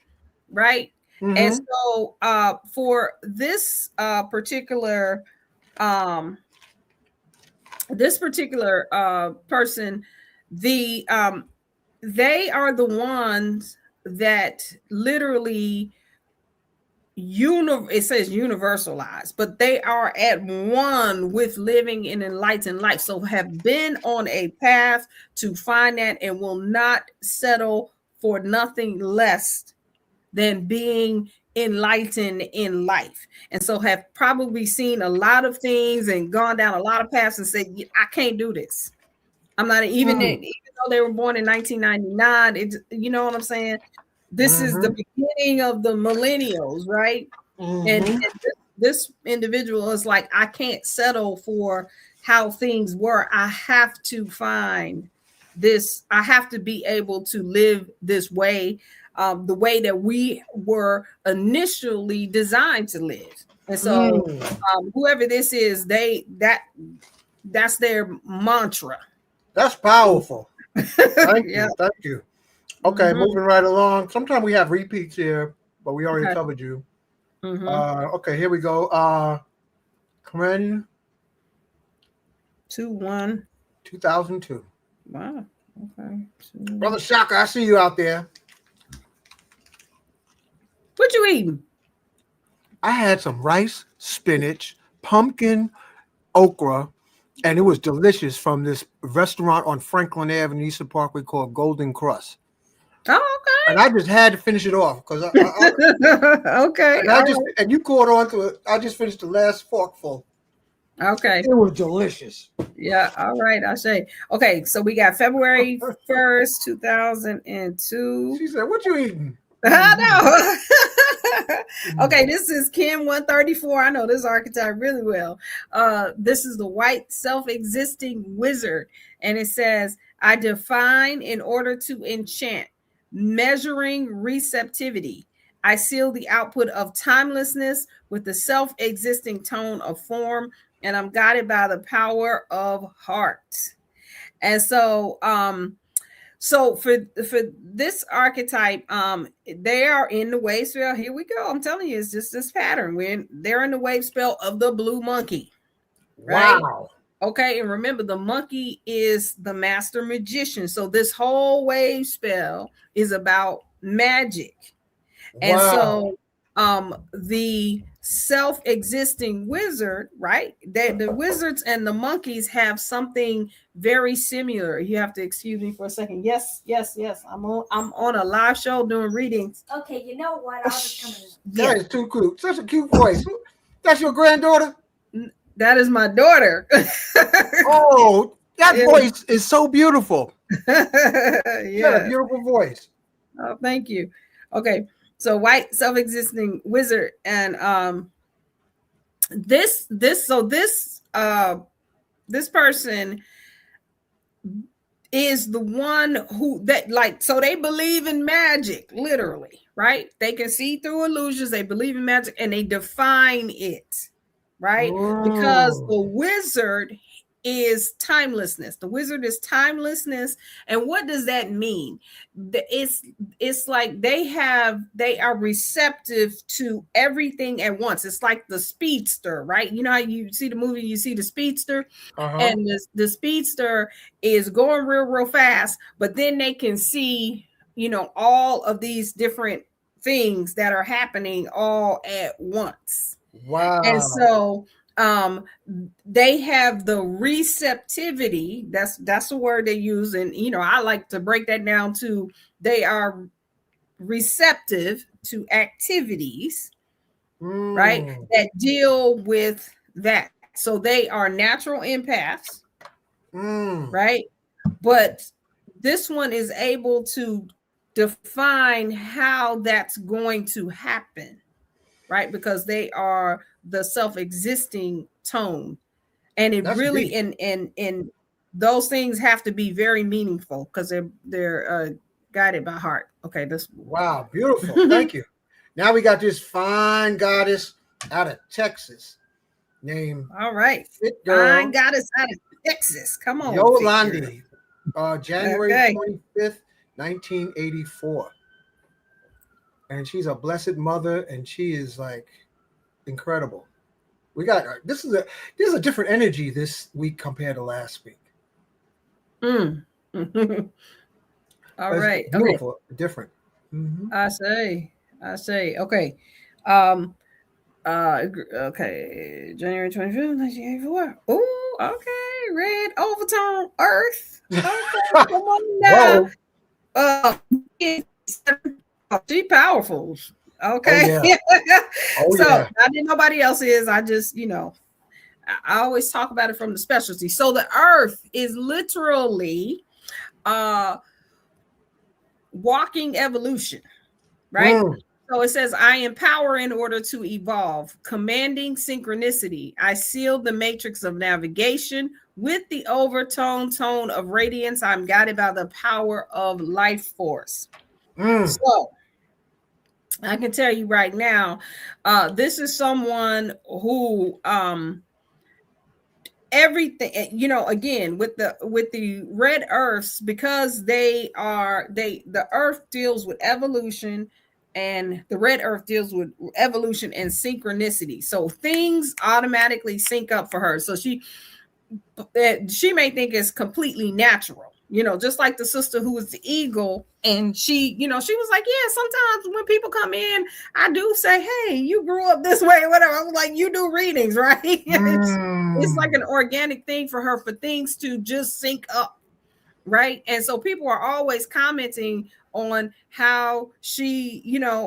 right? And so for this particular person, the they are the ones that literally it says universalized, but they are at one with living an enlightened life. So have been on a path to find that and will not settle for nothing less than being enlightened in life. And so have probably seen a lot of things and gone down a lot of paths and said, I can't do this. I'm not even though they were born in 1999, it's, you know what I'm saying? This is the beginning of the millennials, right? And this individual is like, I can't settle for how things were. I have to find this. I have to be able to live this way, the way that we were initially designed to live. And so whoever this is, that's their mantra. That's powerful. Thank you. Thank you. Okay, moving right along. Sometimes we have repeats here, but we already covered you. Okay, here we go. Corinne. 2002. Wow. Okay. Brother Shaka, I see you out there. What you eating? I had some rice, spinach, pumpkin, okra, and it was delicious from this restaurant on Franklin Avenue, Eastern Parkway called Golden Crust. Oh, okay. And I just had to finish it off because okay. And you caught on to it. I just finished the last forkful. Okay. It was delicious. Yeah. All right. I'll say. Okay. So we got February 1st, 2002. She said, "What you eating?" I know. Okay. This is Kim 134. I know this archetype really well. This is the white self-existing wizard. And it says, I define in order to enchant, measuring receptivity. I seal the output of timelessness with the self-existing tone of form, and I'm guided by the power of heart. And so so for this archetype, they are in the wave spell. Here we go. I'm telling you, it's just this pattern. They're in the wave spell of the blue monkey. Right? Wow. Okay, and remember, the monkey is the master magician. So this whole wave spell is about magic. Wow. And so the self-existing wizard, right? The wizards and the monkeys have something very similar. You have to excuse me for a second. Yes. I'm on a live show doing readings. Okay, you know what? I was coming. That is too cute. Such a cute voice. That's your granddaughter? That is my daughter. Oh, that voice is so beautiful. Yeah. You got a beautiful voice. Oh, thank you. Okay. So white self-existing wizard, and this person is the one who so they believe in magic, literally, right? They can see through illusions, they believe in magic, and they define it, right? Because the wizard is timelessness. The wizard is timelessness. And what does that mean? It's like they are receptive to everything at once. It's like the speedster, right? You know how you see the movie, you see the speedster, and the speedster is going real fast, but then they can see, all of these different things that are happening all at once. Wow. And so they have the receptivity. That's the word they use. And, I like to break that down to, they are receptive to activities, right? That deal with that. So they are natural empaths, right? But this one is able to define how that's going to happen, right? Because they are the self-existing tone, and it that's really deep. and those things have to be very meaningful because they're guided by heart. Okay, this wow, beautiful. Thank you. Now we got this fine goddess out of Texas named All right. Fit Fine Girl goddess out of Texas. Come on. Fit girl. Yolandi, January Okay. 25th, 1984. And she's a blessed mother, and she is like incredible. We got this is a different energy this week compared to last week. Mm. All It's right. beautiful, Okay. different. Mm-hmm. I say. Okay. Okay. January 25th, 1984. Oh, okay. Red overtone earth. Okay. Come on now. She powerful. Okay. Oh, yeah. Oh, So yeah. I didn't nobody else is. I just, I always talk about it from the specialty. So the earth is literally walking evolution, right? So it says, I empower in order to evolve, commanding synchronicity. I seal the matrix of navigation with the overtone tone of radiance. I'm guided by the power of life force. So I can tell you right now, this is someone who everything, again, with the red earths, because the earth deals with evolution, and the red earth deals with evolution and synchronicity. So things automatically sync up for her. So she may think it's completely natural, just like the sister who was the eagle. And she was like, yeah, sometimes when people come in, I do say, hey, you grew up this way or whatever. I was like, you do readings, right? It's like an organic thing for her, for things to just sync up, right? And so people are always commenting on how she,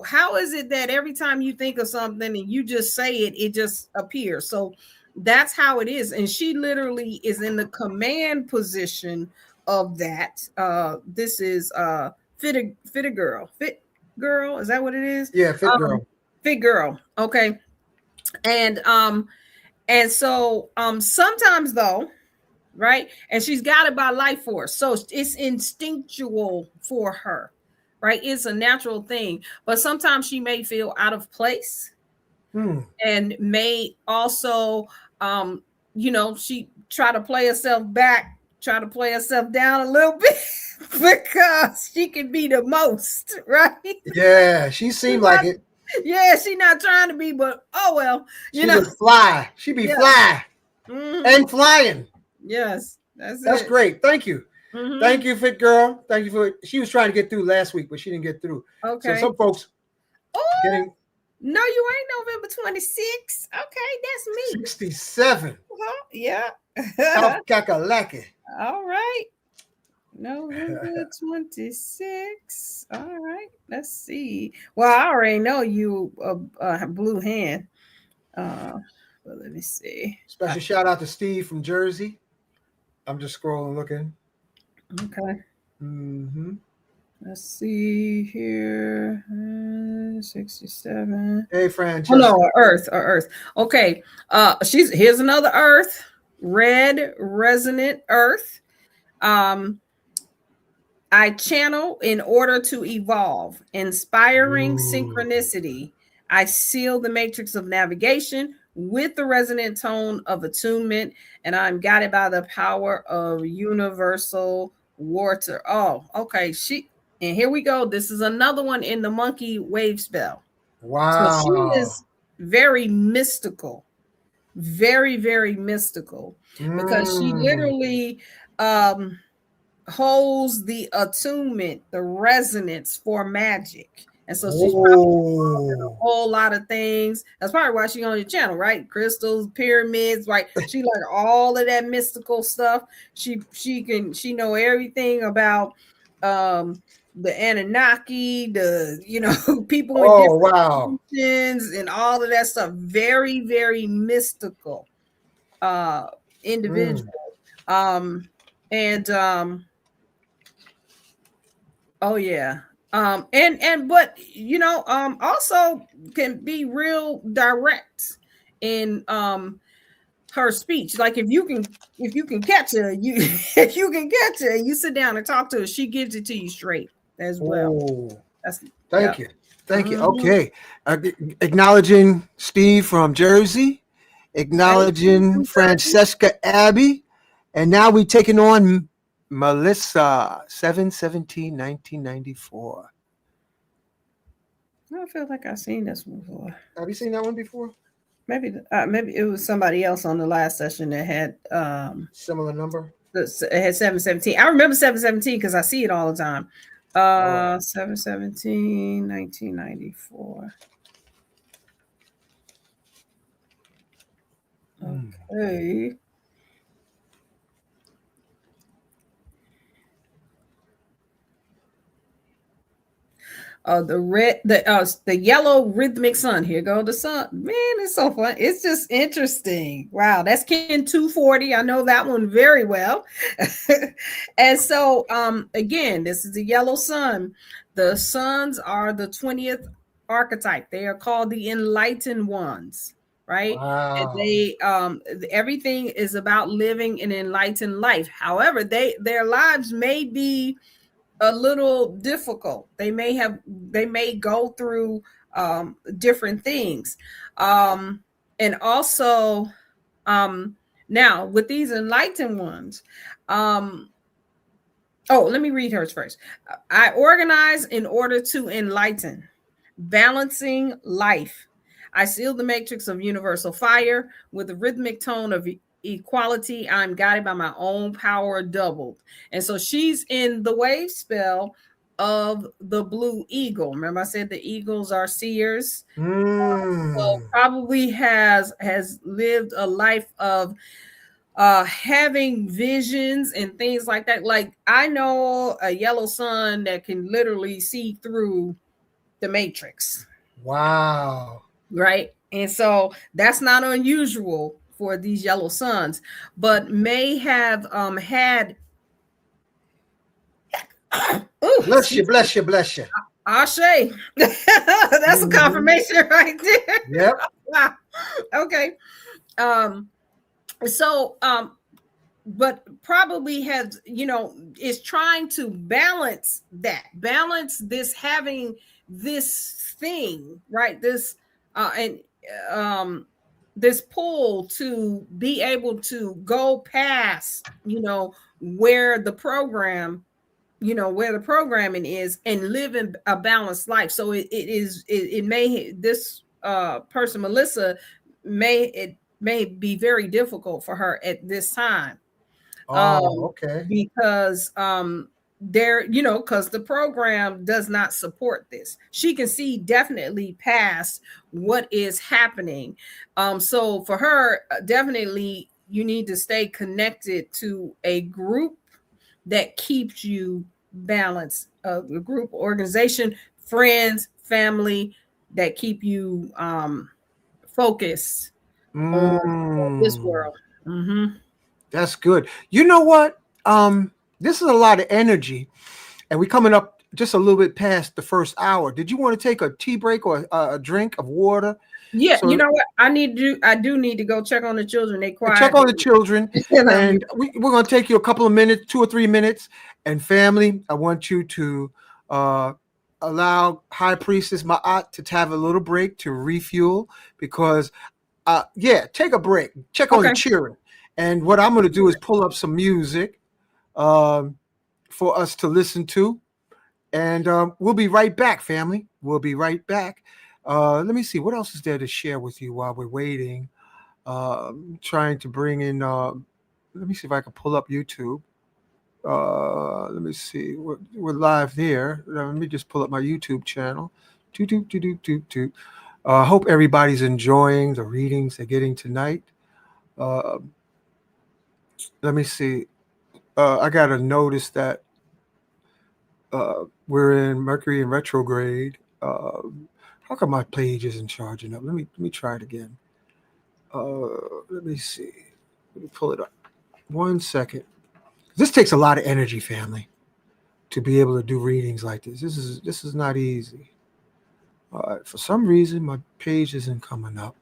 how is it that every time you think of something and you just say it, it just appears. So that's how it is. And she literally is in the command position of that. This is fit girl. Is that what it is? Yeah, fit girl. Fit girl. Okay. And so sometimes though, right? And she's got it by life force. So it's instinctual for her, right? It's a natural thing. But sometimes she may feel out of place. And may also, she try to play herself back, try to play herself down a little bit because she can be the most, right? Yeah, she seemed like it. Yeah, she's not trying to be, but oh well. She would fly. She'd be fly and flying. Yes, that's great. Thank you. Thank you, fit girl. Thank you for. She was trying to get through last week, but she didn't get through. Okay. So some folks getting. No, you ain't November 26. Okay, that's me. 67. Yeah. Kakalaki. All right. November 26. All right. Let's see. Well, I already know you a blue hand. But let me see. Special shout out to Steve from Jersey. I'm just scrolling, looking. Okay. Mm-hmm. Let's see here. 67. Hey, Francesca. Oh no, Earth. Okay. Here's another Earth. Red resonant Earth. I channel in order to evolve, inspiring synchronicity. I seal the matrix of navigation with the resonant tone of attunement, and I'm guided by the power of universal water. Oh, okay. And here we go. This is another one in the monkey wave spell. Wow. So she is very mystical, very, very mystical, because she literally holds the attunement, the resonance for magic. And so she's probably a whole lot of things. That's probably why she's on your channel, right? Crystals, pyramids, right? She like all of that mystical stuff. She know everything about the Anunnaki, the people in different dimensions and all of that stuff. Very, very mystical individual. Oh yeah. But also can be real direct in her speech. Like if you can catch her, if you can catch her, you sit down and talk to her, she gives it to you straight as well. That's Thank you. Thank you. Mhm. Okay. Acknowledging Steve from Jersey, Hey, acknowledging from Jersey. Francesca Abbey, and now we taking on Melissa, 7/17/1994. I feel like I've seen this one before. Have you seen that one before? Maybe it was somebody else on the last session that had Similar number? it had 717. I remember 717 because I see it all the time. All right. 717, 1994. Okay. The yellow rhythmic sun. Here go the sun. Man, it's so fun. It's just interesting. Wow, that's Ken 240. I know that one very well. And so again, this is the yellow sun. The suns are the 20th archetype. They are called the enlightened ones, right? And Wow. they everything is about living an enlightened life. However, their lives may be a little difficult. They may go through different things. And also now with these enlightened ones, let me read hers first. I organize in order to enlighten, balancing life. I seal the matrix of universal fire with a rhythmic tone of equality. I'm guided by my own power doubled. And so she's in the wave spell of the blue eagle. Remember, I said the eagles are seers. So probably has lived a life of having visions and things like that. Like I know a yellow sun that can literally see through the matrix. Wow. Right. And so that's not unusual for these yellow suns, but may have had Bless you, bless you, bless you. Ashe. That's a confirmation right there. Yep. Wow. Okay. So but probably has, is trying to balance this having this thing, right? This and this pull to be able to go past, where the program, where the programming is, and live in a balanced life. So it may, this person, Melissa, may be very difficult for her at this time. Okay. Because because the program does not support this. She can see definitely past what is happening. So for her, definitely you need to stay connected to a group that keeps you balanced, a group, organization, friends, family that keep you focused on this world. Mm-hmm. That's good. You know what? This is a lot of energy, and we're coming up just a little bit past the first hour. Did you want to take a tea break or a drink of water? Yeah, So, you know what? I do need to go check on the children. They quiet. check on the children, and we're going to take you a couple of minutes, 2 or 3 minutes. And family, I want you to allow High Priestess Maat to have a little break to refuel, because take a break. Check on the children. And what I'm going to do is pull up some music for us to listen to. And we'll be right back, family. We'll be right back. Let me see. What else is there to share with you while we're waiting? Trying to bring in, let me see if I can pull up YouTube. Let me see. We're live there. Let me just pull up my YouTube channel. I hope everybody's enjoying the readings they're getting tonight. Let me see. I got to notice that we're in Mercury in retrograde. How come my page isn't charging up? Let me try it again. Let me see. Let me pull it up. 1 second. This takes a lot of energy, family, to be able to do readings like this. This is not easy. For some reason, my page isn't coming up,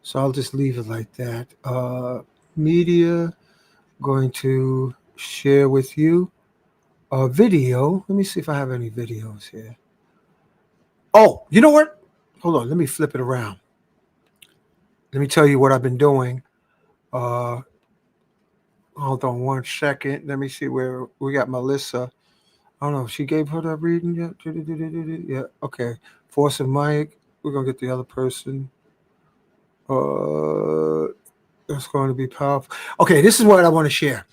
so I'll just leave it like that. Media, going to share with you a video. Let me see if I have any videos here. Oh, you know what? Hold on. Let me flip it around. Let me tell you what I've been doing. Uh, Hold on 1 second. Let me see where we got Melissa. I don't know if she gave her that reading yet. Yeah. Okay. Force and Mike. We're gonna get the other person. Uh, that's going to be powerful. Okay, this is what I want to share.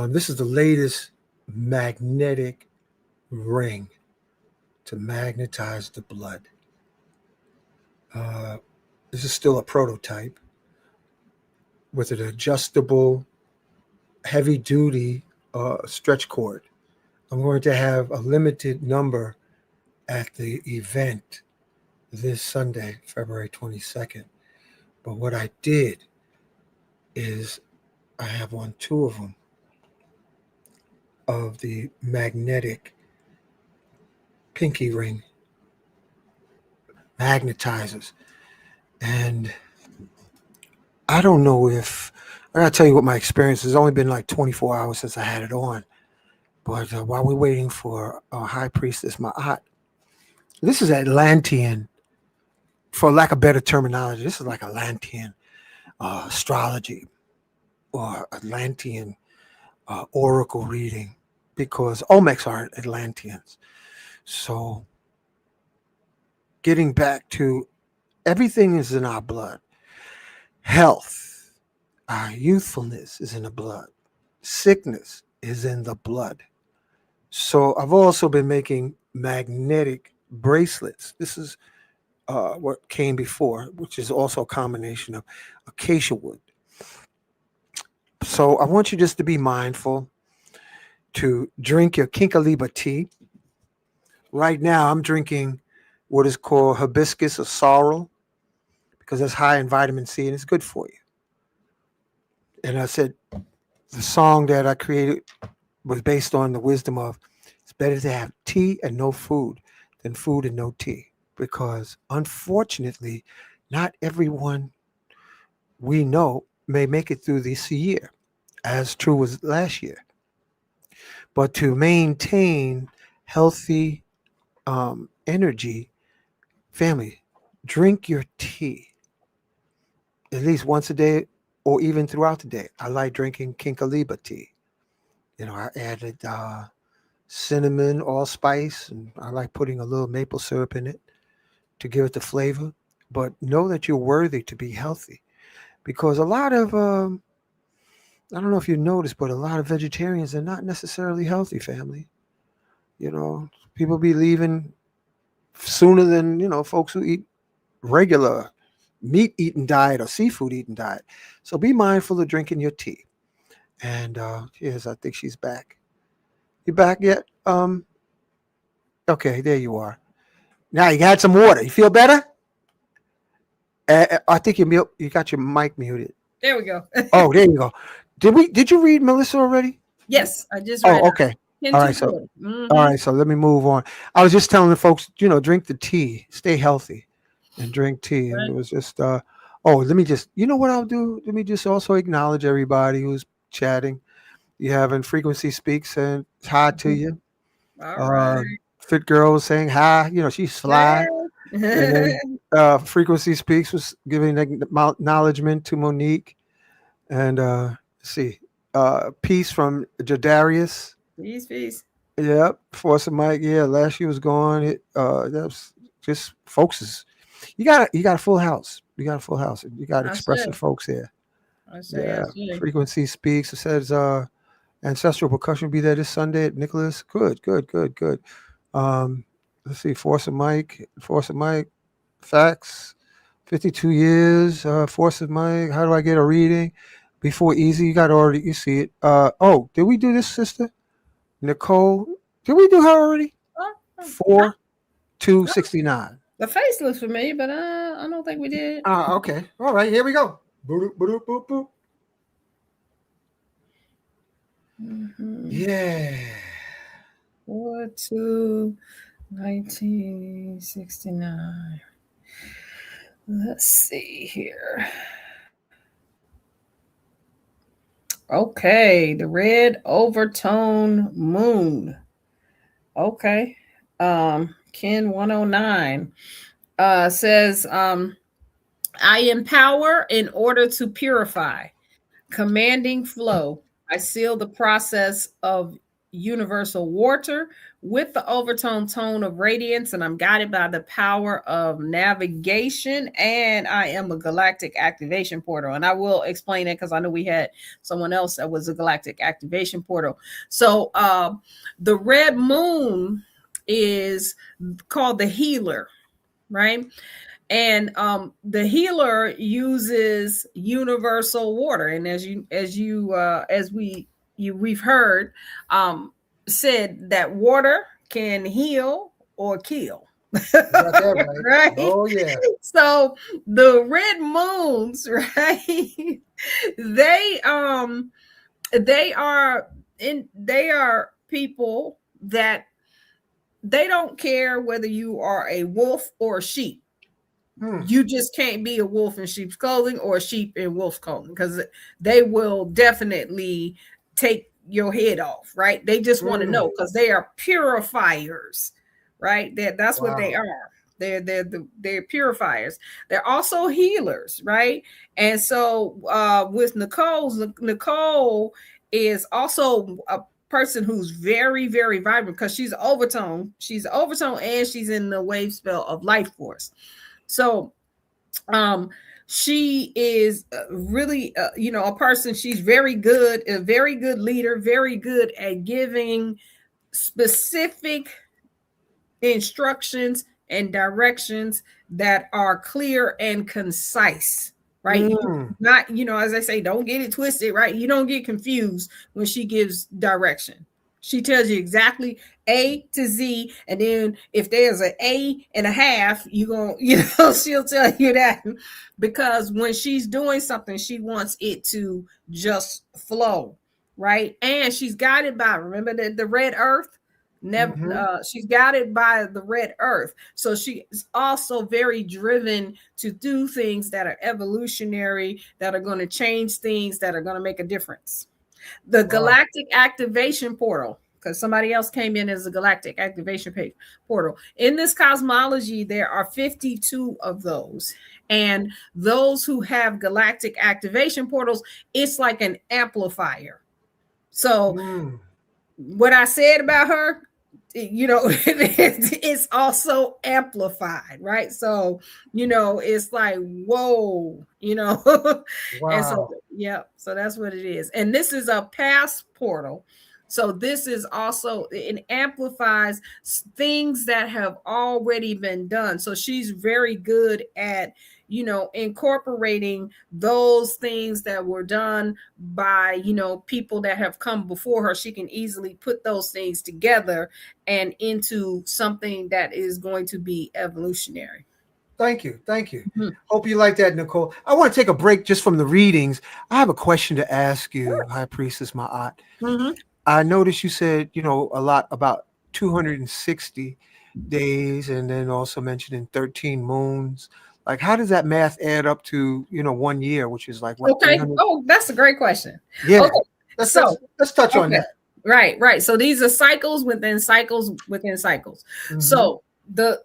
This is the latest magnetic ring to magnetize the blood. Uh, this is still a prototype with an adjustable, heavy duty stretch cord. I'm going to have a limited number at the event this Sunday, February 22nd. But what I did is I have two of them of the magnetic pinky ring magnetizers. And I don't know if I gotta tell you what my experience has only been like 24 hours since I had it on. But while we're waiting for High Priestess Maat, this is Atlantean, for lack of better terminology. This is like Atlantean astrology or Atlantean oracle reading because Olmecs are Atlanteans. So, getting back to everything is in our blood. Health, our youthfulness is in the blood. Sickness is in the blood. So I've also been making magnetic bracelets. This is what came before, which is also a combination of acacia wood. So I want you just to be mindful to drink your Kinkaliba tea. Right now, I'm drinking what is called hibiscus of sorrel because it's high in vitamin C and it's good for you. And I said the song that I created was based on the wisdom of it's better to have tea and no food than food and no tea because unfortunately, not everyone we know may make it through this year, as true as last year. But to maintain healthy energy, family, drink your tea at least once a day or even throughout the day. I like drinking Kinkaliba tea. You know, I added cinnamon, allspice, and I like putting a little maple syrup in it to give it the flavor. But know that you're worthy to be healthy because a lot of, I don't know if you noticed, but a lot of vegetarians are not necessarily healthy, family. You know, people be leaving sooner than, folks who eat regular meat eating diet or seafood eating diet. So be mindful of drinking your tea. And yes, I think she's back. You back yet? Okay, there you are. Now you had some water. You feel better? I think you got your mic muted. There we go. Oh, there you go. Did you read Melissa already? Yes, I just read Oh, her. okay. 10 All to right, so 40. all right, so let me move on. I was just telling the folks, drink the tea, stay healthy, and drink tea. And it Right. was just oh, let me just what I'll do? Let me just also acknowledge everybody who's chatting. You having Frequency Speaks and hi to you. All right. Uh Fit Girl was saying hi, she's fly. And then Frequency Speaks was giving acknowledgement to Monique. And let's see. Peace from Jadarius. Peace, peace. Yep. Force of Mike. Yeah, last year was gone. That's just folks you got a full house. You got a full house. You got I say, expressive folks here. I say, I Yeah. say. Frequency Speaks. It says Ancestral Percussion will be there this Sunday at Nicholas. Good, good, good, good. Um, let's see. Force of Mike. Facts. 52 years. Force of Mike. How do I get a reading? Before easy, you see it. Oh, did we do this, sister? Nicole. Did we do her already? Oh, huh? 4269. The face looks familiar, but I don't think we did. Okay. All right, here we go. Boop, boop, boop, boop. Mm-hmm. Yeah. 4/2/1969. Let's see here. Okay, the red overtone moon. Okay. Ken 109 says, I empower in order to purify, commanding flow. I seal the process of universal water with the overtone tone of radiance, and I'm guided by the power of navigation. And I am a galactic activation portal. And I will explain it because I know we had someone else that was a galactic activation portal. So the red moon is called the healer, right? And the healer uses universal water, and we've heard said that water can heal or kill. Got that right. Right? Oh yeah. So the red moons, right? they they are people that they don't care whether you are a wolf or a sheep. You just can't be a wolf in sheep's clothing or a sheep in wolf's clothing, because they will definitely take your head off, right? They just want to know, because they are purifiers, right? That's what they are. They're purifiers. They're also healers, right? And so with Nicole is also a person who's very, very vibrant, because she's overtone. She's overtone, and she's in the wave spell of life force. So she is really a person. She's very good, a very good leader, very good at giving specific instructions and directions that are clear and concise, right? Not, as I say, don't get it twisted, right? You don't get confused when she gives direction. She tells you exactly A to Z, and then if there's an A and a half, she'll tell you that, because when she's doing something, she wants it to just flow, right? And she's guided by, remember the red earth. She's guided by the red earth, so she is also very driven to do things that are evolutionary, that are going to change things, that are going to make a difference. The galactic activation portal, because somebody else came in as a galactic activation portal. In this cosmology, there are 52 of those. And those who have galactic activation portals, it's like an amplifier. So what I said about her, it's also amplified, right? So, it's like, whoa, Wow. And so, so that's what it is. And this is a past portal. So this is also, it amplifies things that have already been done. So she's very good at, incorporating those things that were done by, people that have come before her. She can easily put those things together and into something that is going to be evolutionary. Thank you. Hope you like that, Nicole. I want to take a break just from the readings. I have a question to ask you, High Priestess Maat. I noticed you said, a lot about 260 days, and then also mentioning 13 moons. Like, how does that math add up to, 1 year, which is like what? Okay. Oh, that's a great question. Yeah. Okay. Let's touch on that. Right. So these are cycles within cycles within cycles. So the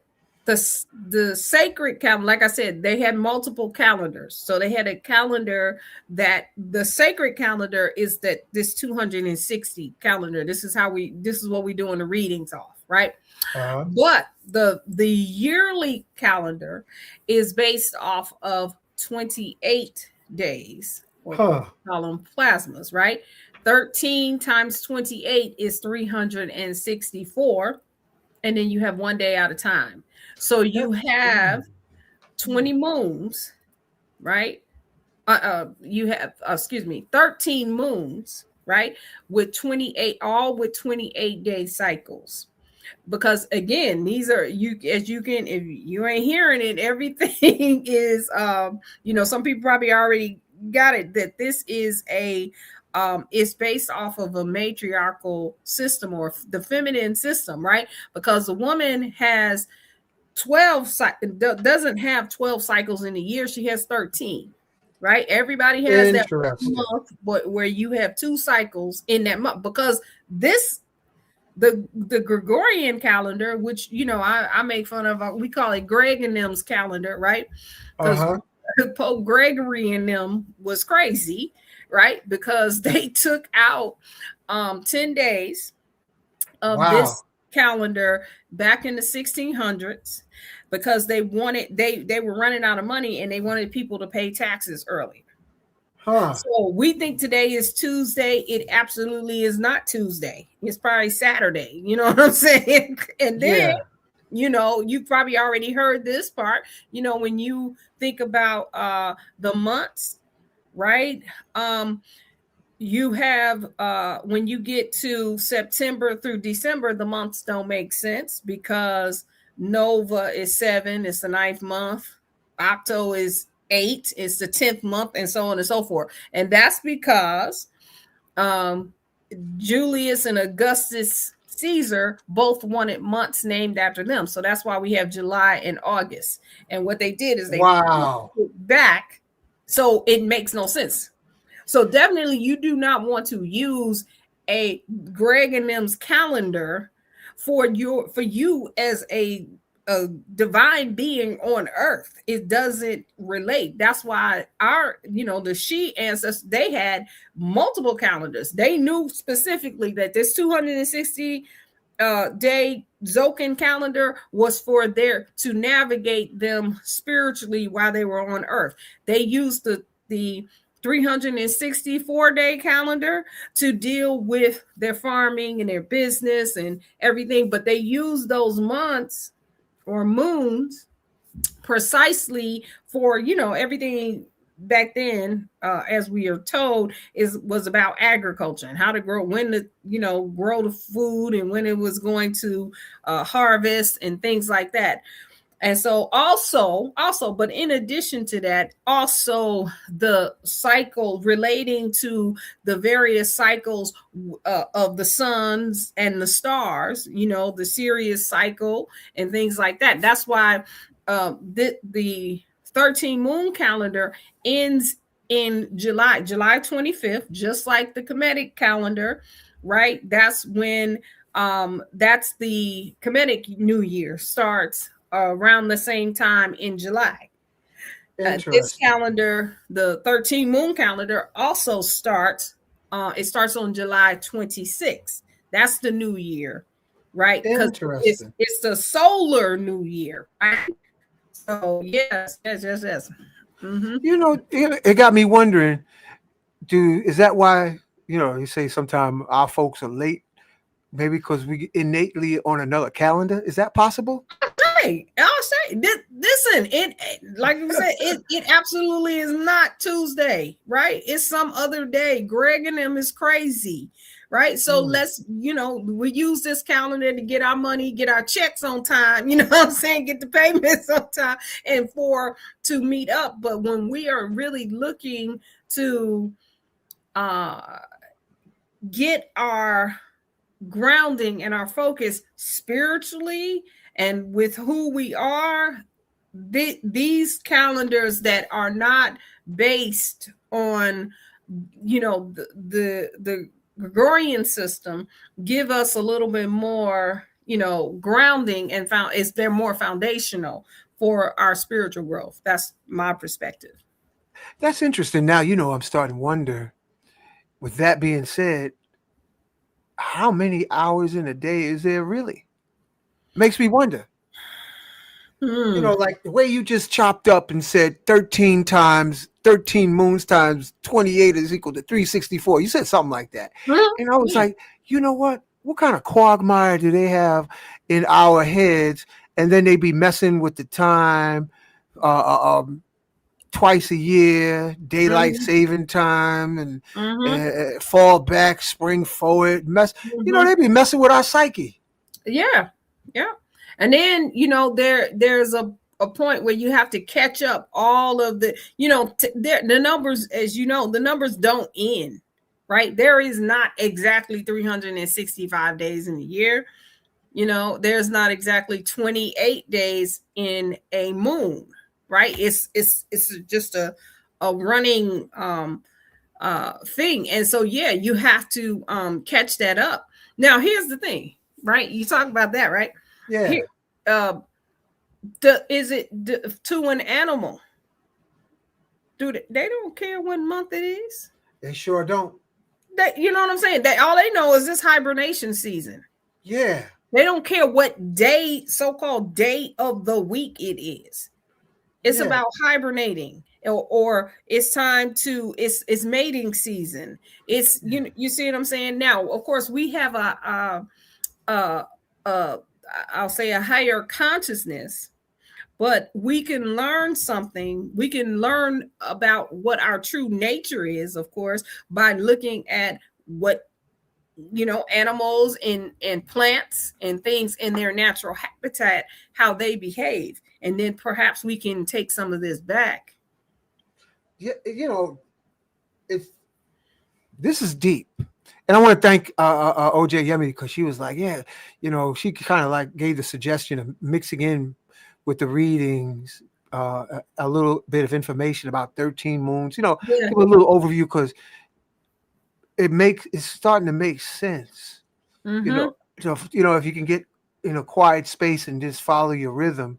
sacred calendar, like I said, they had multiple calendars. So they had a calendar that the sacred calendar is that this 260 calendar. This is what we do in the readings off, right? But the yearly calendar is based off of 28 days, or call them plasmas, right? 13 times 28 is 364, and then you have 1 day at a time. So you have 20 moons, right? You have 13 moons, right? With 28, all with 28-day cycles. Because again, these are if you ain't hearing it, everything is some people probably already got it, that this is it's based off of a matriarchal system, or the feminine system, right? Because the woman has 12 doesn't have 12 cycles in a year. She has 13, right? Everybody has that month, but where you have 2 cycles in that month, because this the Gregorian calendar, which I make fun of, we call it Greg and them's calendar, right? Because Uh-huh. Pope Gregory and them was crazy, right? Because they took out 10 days of Wow. this calendar back in the 1600s because they were running out of money and they wanted people to pay taxes early. Huh. So we think today is Tuesday. It absolutely is not Tuesday. It's probably Saturday. You know what I'm saying? And then, Yeah. you've probably already heard this part. When you think about the months, right? You have when you get to September through December, the months don't make sense because Nova is 7, it's the 9th month. Octo is 8, it's the 10th month, and so on and so forth. And that's because Julius and Augustus Caesar both wanted months named after them. So that's why we have July and August. And what they did is they Wow. put it back, so it makes no sense. So definitely you do not want to use a Greg and them's calendar for you as a divine being on earth. It doesn't relate. That's why the She ancestors, they had multiple calendars. They knew specifically that this 260 day Zocan calendar was for to navigate them spiritually while they were on earth. They used the 364-day calendar to deal with their farming and their business and everything, but they used those months or moons precisely for everything back then, as we are told, was about agriculture and how to grow, when to grow the food and when it was going to harvest and things like that. And so also, but in addition to that, also the cycle relating to the various cycles of the suns and the stars, the Sirius cycle and things like that. That's why the 13 moon calendar ends in July 25th, just like the Kemetic calendar, right? That's when that's the Kemetic New Year starts around the same time in July. This calendar, the 13 moon calendar, also starts. It starts on July 26th. That's the new year, right? Because it's the solar new year, right? So yes. Mm-hmm. It got me wondering. Is that why you say sometimes our folks are late? Maybe because we innately on another calendar. Is that possible? I'll say listen, it like we said, it absolutely is not Tuesday, right? It's some other day. Greg and them is crazy, right? So let's, we use this calendar to get our money, get our checks on time, you know what I'm saying, get the payments on time and to meet up. But when we are really looking to get our grounding and our focus spiritually and with who we are, these calendars that are not based on the Gregorian system give us a little bit more grounding and they're more foundational for our spiritual growth. That's my perspective. That's interesting. Now I'm starting to wonder, with that being said, how many hours in a day is there really? Makes me wonder. Like the way you just chopped up and said 13 moons times 28 is equal to 364. You said something like that. And I was like, you know what? What kind of quagmire do they have in our heads? And then they be messing with the time twice a year, daylight saving time, and fall back, spring forward. They be messing with our psyche. Yeah. And then there's a point where you have to catch up all of the the numbers, as the numbers don't end, right? There is not exactly 365 days in a year. There's not exactly 28 days in a moon, right? It's just a running thing. And so you have to catch that up. Now here's the thing. right? You talk about that, right? Yeah, Here, is it to an animal? Do they don't care what month it is? they sure don't. They, you know what I'm saying? They all they know is this hibernation season. Yeah, They don't care what day, so-called day of the week it is. It's yeah. about hibernating, or it's time to it's mating season. It's you see what I'm saying? Now, of course, we have a, a I'll say a higher consciousness, but we can learn something. We can learn about what our true nature is, of course, by looking at what animals and plants and things in their natural habitat, how they behave, and then perhaps we can take some of this back. Yeah, it's this is deep. And I want to thank OJ Yemi, because she was like, yeah, she kind of like gave the suggestion of mixing in with the readings a little bit of information about 13 moons, Yeah. give a little overview, because it's starting to make sense. you Mm-hmm. know if you can get in a quiet space and just follow your rhythm.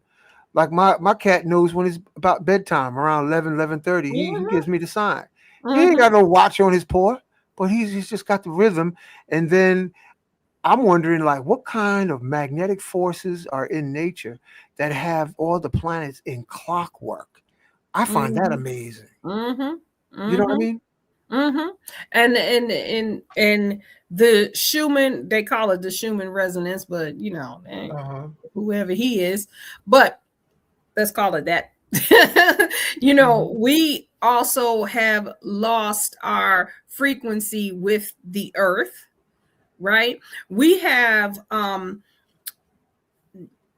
Like my cat knows when it's about bedtime, around 11:30. He Mm-hmm. gives me the sign. He ain't Mm-hmm. got no watch on his paw, but he's just got the rhythm. And then I'm wondering, like, what kind of magnetic forces are in nature that have all the planets in clockwork? I find that Mm-hmm. amazing. Mm-hmm. You know what I Mm-hmm. mean? Mm-hmm. And the Schumann, they call it the Schumann resonance, but Uh-huh. whoever he is, but let's call it that. Mhm. We also have lost our frequency with the earth, right? We have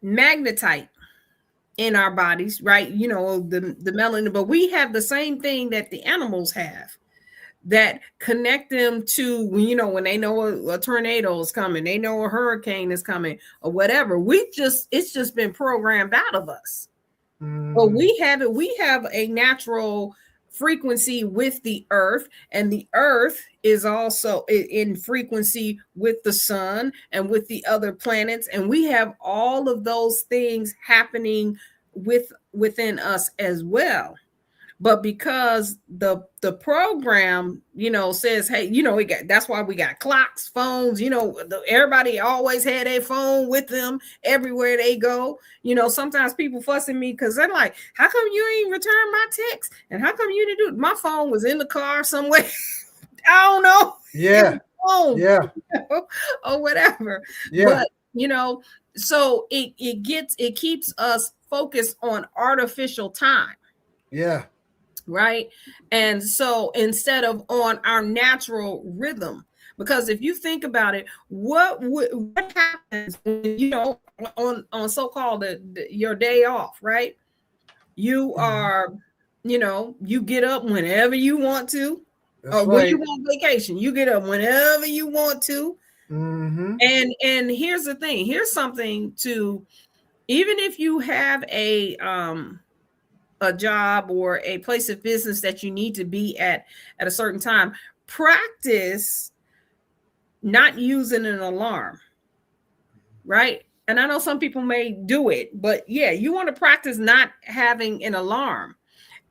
magnetite in our bodies, right? The melanin, but we have the same thing that the animals have, that connect them to when they know a tornado is coming, they know a hurricane is coming, or whatever. It's just been programmed out of us. But Mm, we have a natural frequency with the earth, and the earth is also in frequency with the sun and with the other planets, and we have all of those things happening within us as well. But because the program says, hey, we got, that's why we got clocks, phones, everybody always had a phone with them everywhere they go. Sometimes people fussing me because they're like, how come you ain't return my text, and how come you didn't do it? My phone was in the car somewhere. I don't know. It yeah, was home. yeah, Or whatever. yeah, But so it keeps us focused on artificial time, yeah, right? And so instead of on our natural rhythm, because if you think about it, what happens when, on so-called your day off, right? You mhm. are, you get up whenever you want to, That's or when you right. want vacation, you get up whenever you want to. Mm-hmm. And here's the thing, here's something to, even if you have a job or a place of business that you need to be at a certain time, practice not using an alarm, right? And I know some people may do it, but yeah, you want to practice not having an alarm.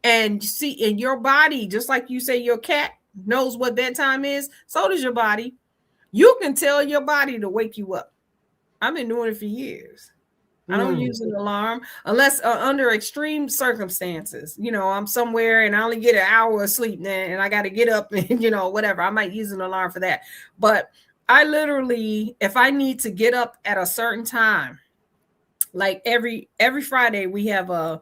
And see, in your body, just like you say your cat knows what bedtime is, so does your body. You can tell your body to wake you up. I've been doing it for years. I don't Mm. use an alarm unless under extreme circumstances. I'm somewhere and I only get an hour of sleep and I got to get up and, whatever. I might use an alarm for that. But I literally, if I need to get up at a certain time, like every Friday, we have a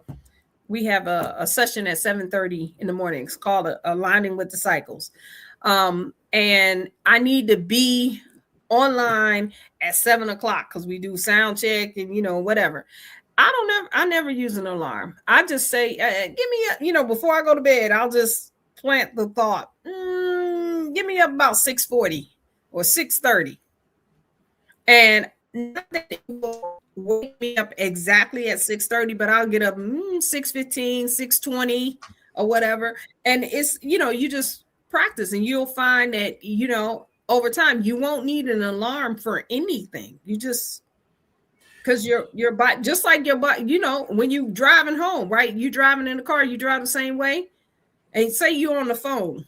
session at 7:30 in the morning. It's called Aligning with the Cycles. And I need to be online at 7 o'clock because we do sound check and whatever. I never use an alarm. I just say, give me before I go to bed, I'll just plant the thought, give me up about 6:40 or 6:30. And not that it will wake me up exactly at 6:30, but I'll get up 6:15, 6:20 or whatever. And it's, you just practice and you'll find that, over time, you won't need an alarm for anything. You just, because your body, just like your body, you know, when you driving home, right? You driving in the car, you drive the same way, and say you're on the phone,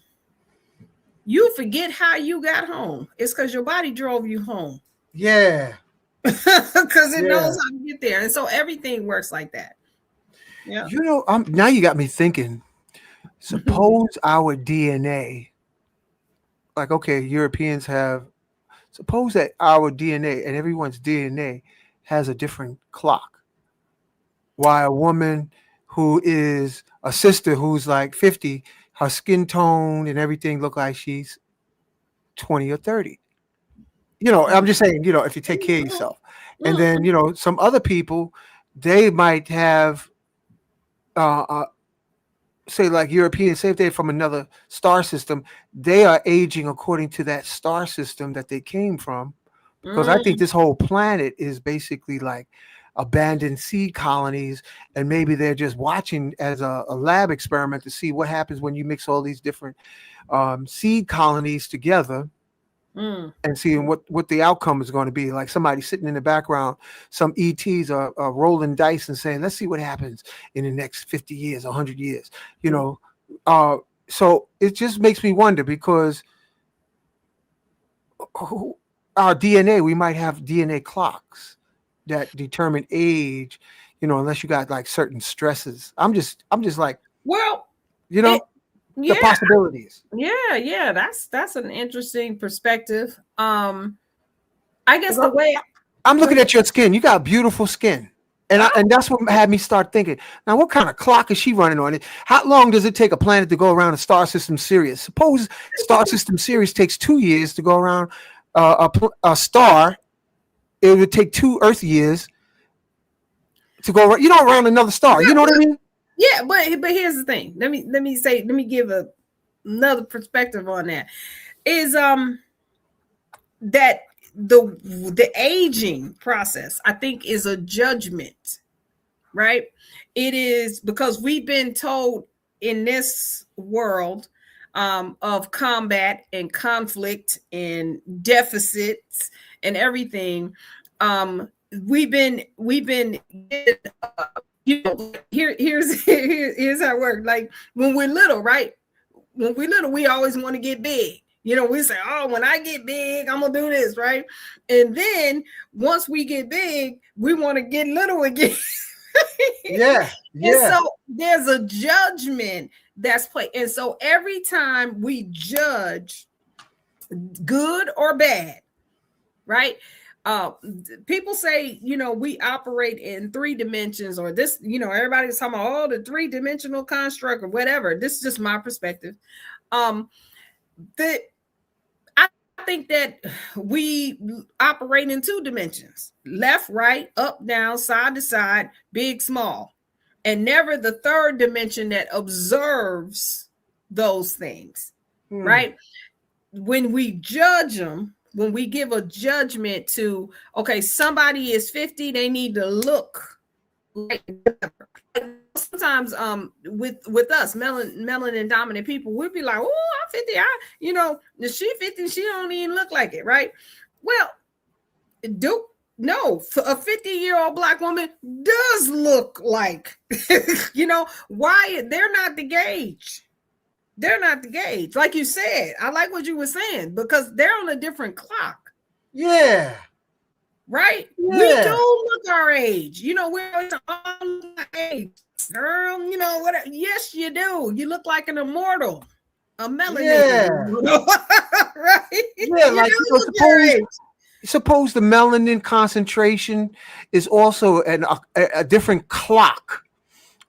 you forget how you got home. It's because your body drove you home. Yeah. Because it Yeah. knows how to get there. And so everything works like that. Yeah. You know, now you got me thinking. Suppose our DNA, like, okay, Europeans have, suppose that our DNA and everyone's DNA has a different clock. Why a woman who is a sister who's like 50, her skin tone and everything look like she's 20 or 30. You know, I'm just saying, you know, if you take care of yourself. And then, you know, some other people, they might have, say like Europeans, say if they're from another star system, they are aging according to that star system that they came from. Because I think this whole planet is basically like abandoned seed colonies, and maybe they're just watching as a lab experiment to see what happens when you mix all these different seed colonies together and seeing what the outcome is going to be. Like somebody sitting in the background, some ETs are rolling dice and saying, let's see what happens in the next 50 years, 100 years, you know. So it just makes me wonder, because our DNA, we might have DNA clocks that determine age, you know, unless you got like certain stresses. I'm just like, Well, you know, the possibilities. Yeah, that's an interesting perspective. I guess the way I'm looking at your skin. You got beautiful skin. And that's what had me start thinking. Now, what kind of clock is she running on? How long does it take a planet to go around a star system series? Suppose star system series takes 2 years to go around a star. It would take 2 Earth years to go around, around another star. You know what I mean? Yeah, but here's the thing. Let me give another perspective on that. Is that the aging process, I think, is a judgment, right? It is because we've been told in this world of combat and conflict and deficits and everything. We've been here's how it works. Like when we're little, right? When we're little, we always want to get big. You know, we say, oh, when I get big, I'm going to do this, right? And then once we get big, we want to get little again. Yeah. And so there's a judgment that's played. And so every time we judge good or bad, right? People say, we operate in 3 dimensions, or this, everybody's talking about the 3-dimensional construct or whatever. This is just my perspective. I think that we operate in 2 dimensions: left, right, up, down, side to side, big, small, and never the 3rd dimension that observes those things, right? When we judge them, when we give a judgment to, okay, somebody is 50, they need to look like sometimes with us melanin dominant people, we'd be like, oh, I'm 50, she 50, she don't even look like it, right? Well, a 50-year-old Black woman does look like why they're not the gauge. They're not the gauge. Like you said, I like what you were saying, because they're on a different clock. Yeah. Right? Yeah. We do look our age. We're always our age. Girl, whatever. Yes, you do. You look like an immortal. A melanin. Yeah. Right? Yeah, like suppose the melanin concentration is also a different clock.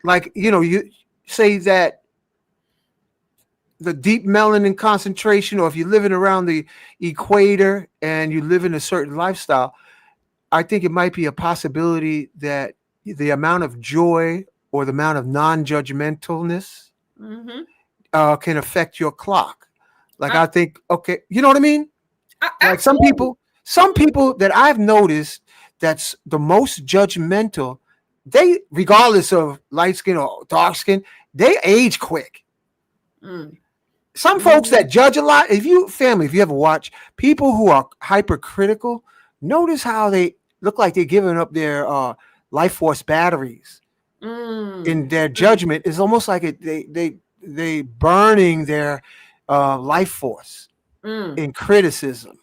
Like, you say that the deep melanin concentration, or if you're living around the equator and you live in a certain lifestyle, I think it might be a possibility that the amount of joy or the amount of non-judgmentalness can affect your clock. Like, I think, okay, you know what I mean? Like some people that I've noticed that's the most judgmental, they, regardless of light skin or dark skin, they age quick. Some folks that judge a lot, if you ever watch people who are hypercritical, notice how they look like they're giving up their life force batteries in their judgment. It's almost like they burning their life force in criticism.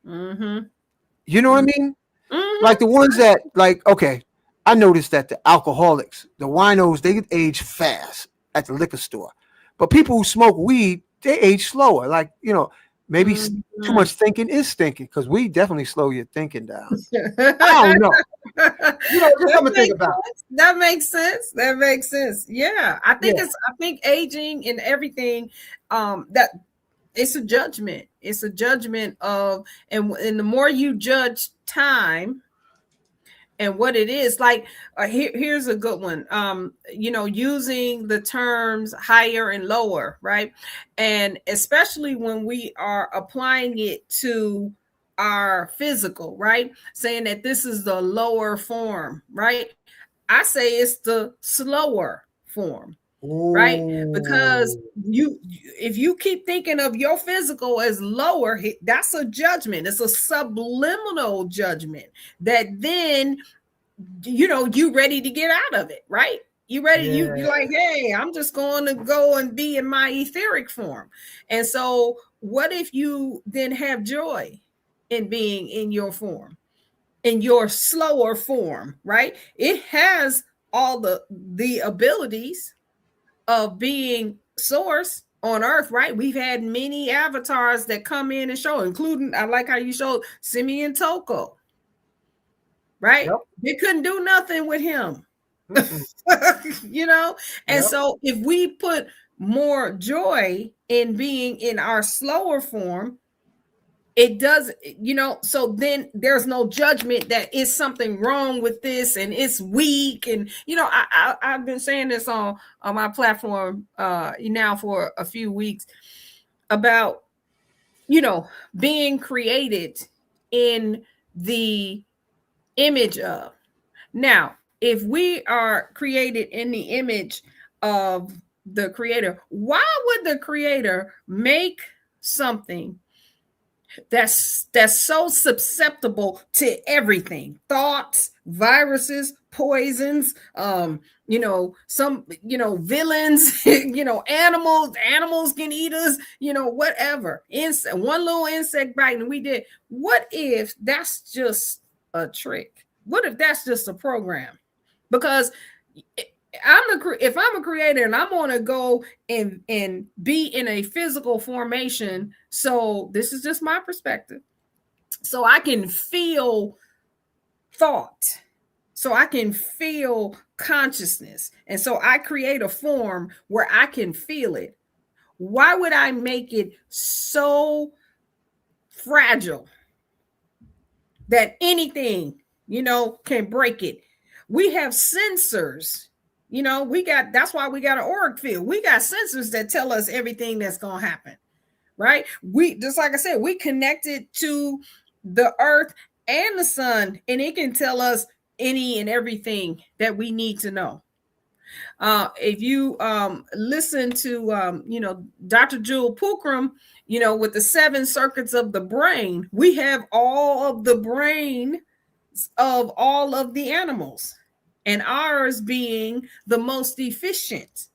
You know what I mean? Like the ones that, like, okay, I noticed that the alcoholics, the winos, they age fast at the liquor store. But people who smoke weed, they age slower. Like, maybe too much thinking is thinking, because we definitely slow your thinking down. I don't know. Just something to think about. That makes sense. That makes sense. Yeah. I think aging and everything, that it's a judgment. It's a judgment of, and the more you judge time and what it is, like here's a good one. Using the terms higher and lower, right? And especially when we are applying it to our physical, right? Saying that this is the lower form, right? I say it's the slower form. Right, because if you keep thinking of your physical as lower, that's a judgment. It's a subliminal judgment that then you ready to get out of it, right? You ready? You're like, hey, I'm just going to go and be in my etheric form. And so what if you then have joy in being in your form, in your slower form, right? It has all the abilities of being source on earth, right? We've had many avatars that come in and show, including, I like how you showed Simeon Toko, right? Yep. They couldn't do nothing with him. And so if we put more joy in being in our slower form, it does, so then there's no judgment that is something wrong with this and it's weak. And I've been saying this on my platform now for a few weeks about being created in the image of. Now, if we are created in the image of the creator, why would the creator make something that's so susceptible to everything? Thoughts, viruses, poisons, some villains, animals can eat us, whatever. One little insect bite and we did. What if that's just a trick? What if that's just a program? Because if I'm a creator and I'm going to go and be in a physical formation, so this is just my perspective, so I can feel thought, so I can feel consciousness, and so I create a form where I can feel it. Why would I make it so fragile that anything, can break it? We have sensors. That's why we got an auric field. We got sensors that tell us everything that's going to happen, right? We, just like I said, we connected to the earth and the sun, and it can tell us any and everything that we need to know. If you listen to, Dr. Jewel Pookrum, with the 7 circuits of the brain, we have all of the brain of all of the animals, and ours being the most efficient.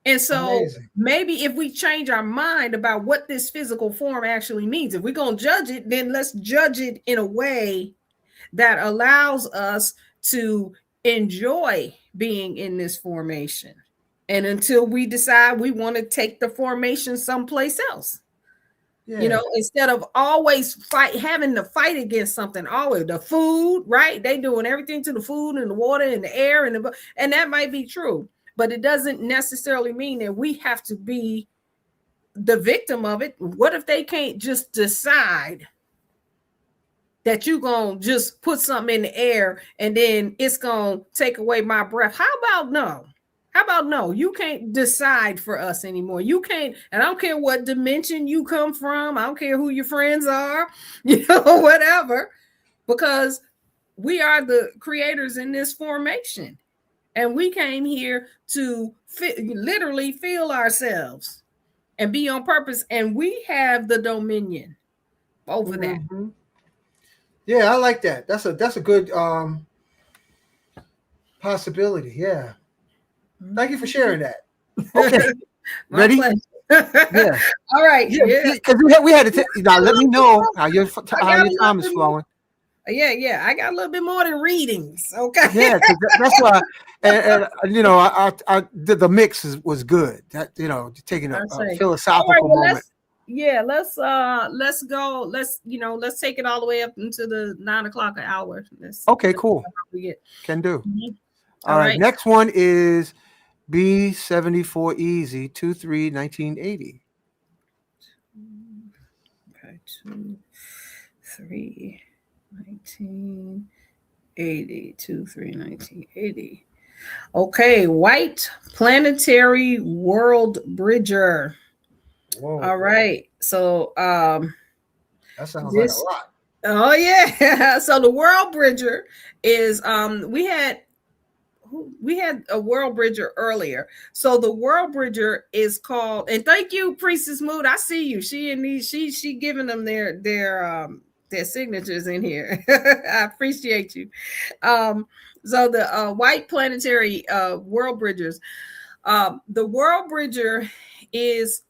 And so maybe if we change our mind about what this physical form actually means, if we're going to judge it, then let's judge it in a way that allows us to enjoy being in this formation. And until we decide we want to take the formation someplace else. Instead of always having to fight against something, always the food, right? They doing everything to the food and the water and the air and that might be true, but it doesn't necessarily mean that we have to be the victim of it. What if they can't just decide that you're going to just put something in the air and then it's going to take away my breath? How about no? How about no? You can't decide for us anymore. You can't, and I don't care what dimension you come from. I don't care who your friends are, whatever, because we are the creators in this formation. And we came here to literally feel ourselves. and be on purpose. And we have the dominion over that. Mhm. Yeah, I like that. That's a good possibility. Yeah. Thank you for sharing that. Okay. My Ready? pleasure. Yeah. All right. Yeah, Yeah. because we had to now let me know how your I got a little time is bit more. flowing. Yeah. I got a little bit more than readings. Okay. Yeah, because that's why, and you know, I the mix was good. That taking I a say. All right. philosophical Well, moment. let's go. Let's take it all the way up into the 9 o'clock hour. Okay, cool. We get. Can do. Mhm. All right. Next one is B74 Easy 23 1980. Okay, 2, 3, 1980. 2, 3, 1980. Okay, white planetary world bridger. Whoa, All right. So that sounds like a this lot. oh yeah. So the world bridger is we had a world bridger earlier. So the world bridger is called, and thank you, Priestess Maat. I see you. She giving them their signatures in here. I appreciate you. So the white planetary world bridgers. The world bridger is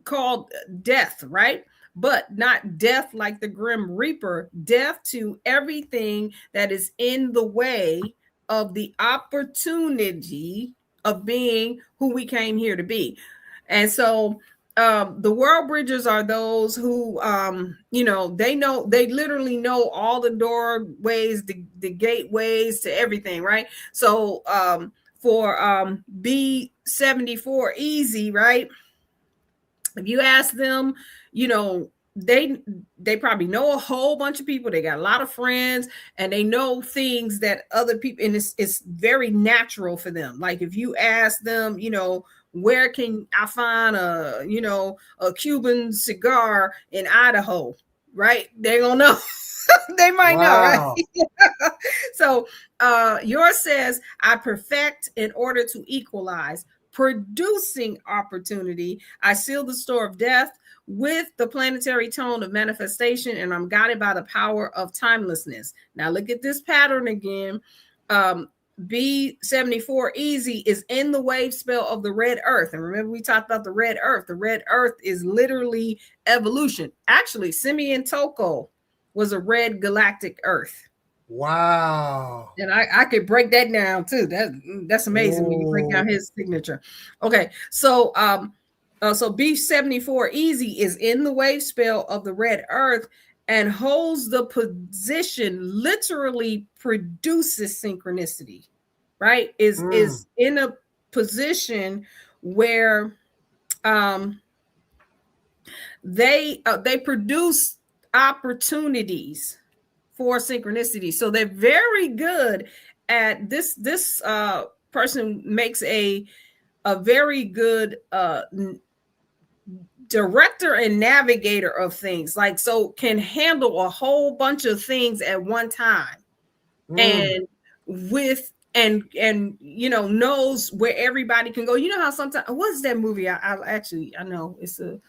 called death, right? But not death like the Grim Reaper, death to everything that is in the way of the opportunity of being who we came here to be. And so the world bridgers are those who they literally know all the doorways, the gateways to everything, right? So for B74 easy, right? If you ask them, you know, they probably know a whole bunch of people. They got a lot of friends, and they know things that other people, and it's very natural for them. Like if you ask them, where can I find a Cuban cigar in Idaho, right? They're gonna know. They might know, right? Wow. So yours says, I perfect in order to equalize, producing opportunity. I seal the store of death with the planetary tone of manifestation, and I'm guided by the power of timelessness. Now look at this pattern again. B74 easy is in the wave spell of the red earth. And remember, we talked about the red earth. The red earth is literally evolution. Actually, Simeon Toko was a red galactic earth. Wow. And I could break that down too. That's amazing when you break down his signature. Okay, so so B74 easy is in the wave spell of the red earth and holds the position, literally produces synchronicity, right? Is in a position where they produce opportunities for synchronicity. So they're very good at this. This person makes a very good director and navigator of things, like, so can handle a whole bunch of things at one time, and with and knows where everybody can go. You know how sometimes, what's that movie? I know it's a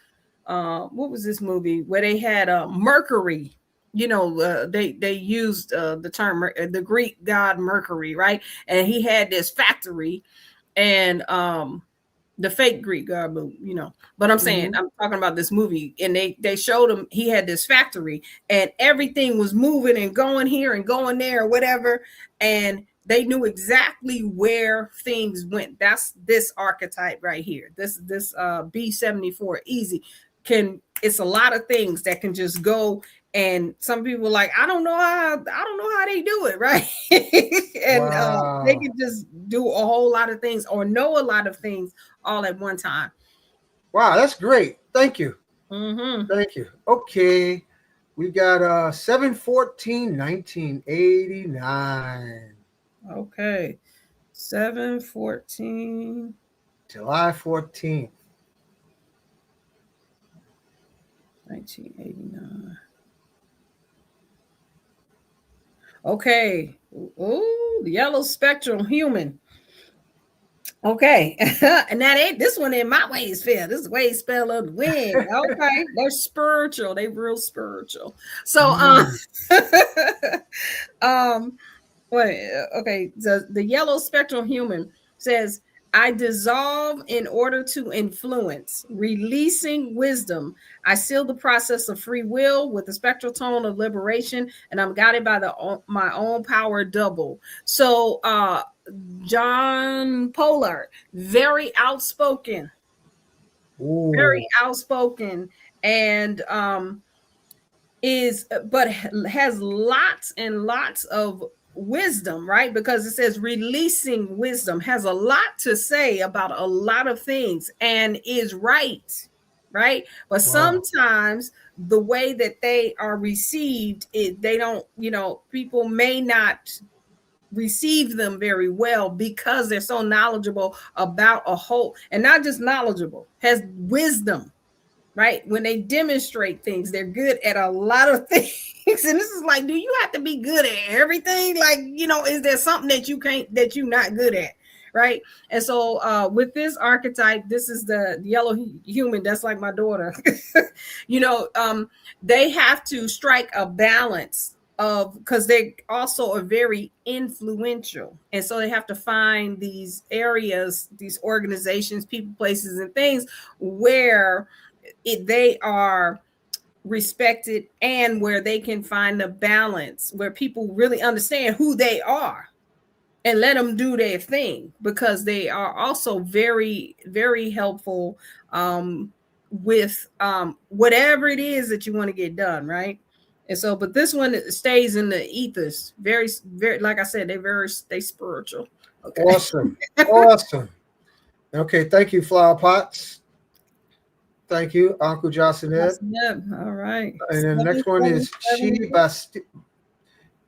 what was this movie where they had Mercury? They used the term the Greek god Mercury, right? And he had this factory, and the fake Greek god, but I'm saying, I'm talking about this movie, and they showed him he had this factory, and everything was moving and going here and going there or whatever, and they knew exactly where things went. That's this archetype right here. This B74 easy it's a lot of things that can just go, and some people like, I don't know how they do it, right? And they can just do a whole lot of things or know a lot of things all at one time. Wow, that's great. Thank you. Thank you. Okay. We got 7/14/1989. Okay. 7/14. July 14th. 1989. Okay. Oh, the yellow spectrum human. Okay. And that ain't this one in my way spell. This is way spell of the wind. Okay. They're spiritual. They real spiritual. So Mm. um wait, okay. The yellow spectral human says, I dissolve in order to influence, releasing wisdom. I seal the process of free will with the spectral tone of liberation, and I'm guided by my own power double. So John Pollard, very outspoken, Ooh. very outspoken, and is but has lots and lots of wisdom, right? Because it says releasing wisdom, has a lot to say about a lot of things and is right, right? But Wow. sometimes the way that they are received, they don't, people may not receive them very well because they're so knowledgeable about a whole, and not just knowledgeable, has wisdom, right? When they demonstrate things, they're good at a lot of things. And this is like, do you have to be good at everything? Like, is there something that you can't, that you're not good at? Right. And so with this archetype, this is the yellow human. That's like my daughter. They have to strike a balance of, because they also are very influential. And so they have to find these areas, these organizations, people, places, and things where they are respected and where they can find a balance where people really understand who they are and let them do their thing, because they are also very, very helpful with whatever it is that you want to get done, right? And so, but this one stays in the ethers, very, very, like I said, they spiritual. Okay. Awesome. Awesome. Okay, thank you, Flower Pots. Thank you, Uncle Johnson Ed. All right. And then the next one is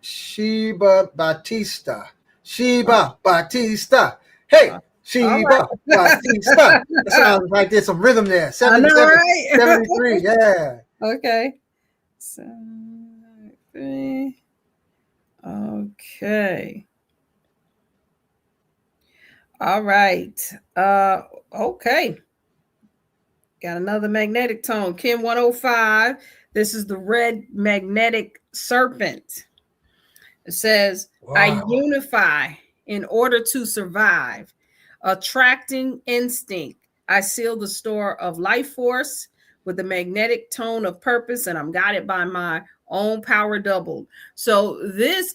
Sheba Batista. Sheba Batista. Hey, Sheba Batista. That sounds like there's some rhythm there. 77, right? 73. Yeah. Okay. 73. Okay. All right. Okay. Got another magnetic tone. Kim 105. This is the red magnetic serpent. It says, wow. I unify in order to survive. Attracting instinct. I seal the store of life force with the magnetic tone of purpose, and I'm guided by my own power doubled. So this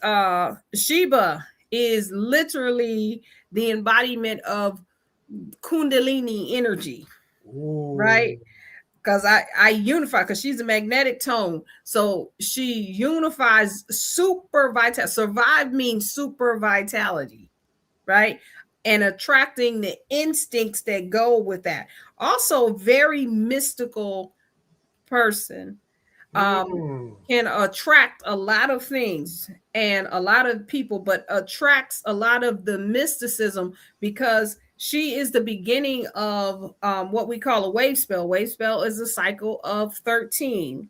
Sheba is literally the embodiment of Kundalini energy. Ooh. Right? Because I unify, because she's a magnetic tone. So she unifies super vitality. Survive means super vitality, right? And attracting the instincts that go with that. Also, very mystical person. Can attract a lot of things and a lot of people, but attracts a lot of the mysticism, because she is the beginning of what we call a wave spell. Wave spell is a cycle of 13.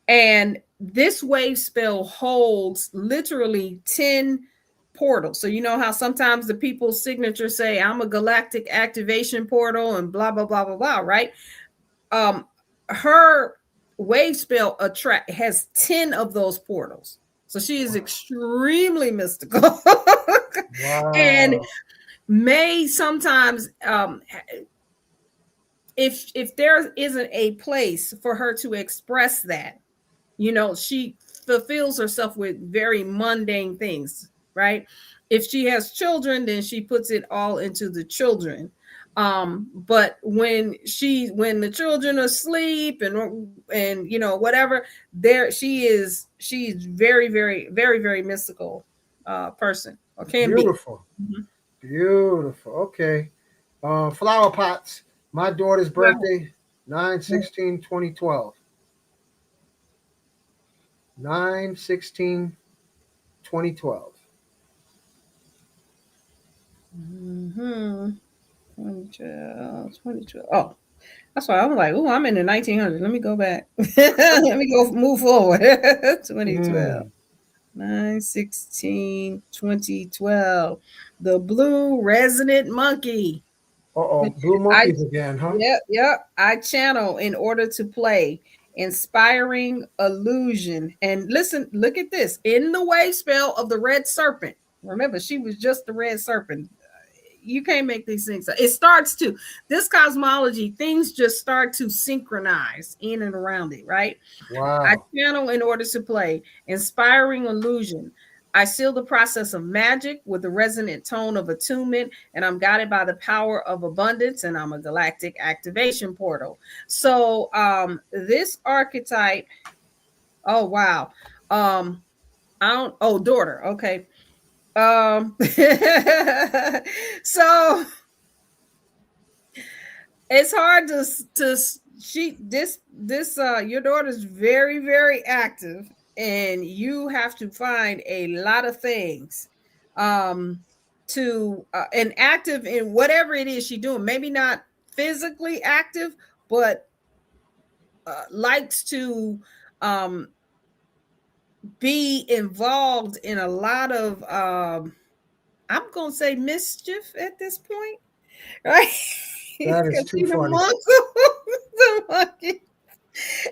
And this wave spell holds literally 10 portals. So you know how sometimes the people's signatures say, I'm a galactic activation portal and blah, blah, blah, blah, blah, right? Her wave spell has 10 of those portals. So she is extremely mystical. Wow. And may sometimes if there isn't a place for her to express that, she fulfills herself with very mundane things, right? If she has children, then she puts it all into the children. But when the children are asleep and whatever, she's very, very, very, very mystical person, or can beautiful. Be. Mm-hmm. Beautiful. Okay. Flower Pots. My daughter's birthday, 9/16/2012. 9/16/2012. Mm-hmm. 2012. Oh, that's why I'm like, oh, I'm in the 1900s. Let me go back. Let me go move forward. 2012. 9/16/2012. The blue resonant monkey. Uh-oh, blue I monkeys again, huh? yep. I channel in order to play. Inspiring illusion. And listen, look at this. In the wave spell of the red serpent. Remember, she was just the red serpent. You can't make these things. It starts to this cosmology, things just start to synchronize in and around it, right? I Wow. channel in order to play. Inspiring illusion. I seal the process of magic with the resonant tone of attunement, and I'm guided by the power of abundance, and I'm a galactic activation portal. So this archetype, oh wow. I don't daughter, okay. So it's hard to she this your daughter's very very active, and you have to find a lot of things to and active in whatever it is she's doing, maybe not physically active, but likes to um be involved in a lot of I'm gonna say mischief at this point, right? That is Because too she's funny. amongst the monkey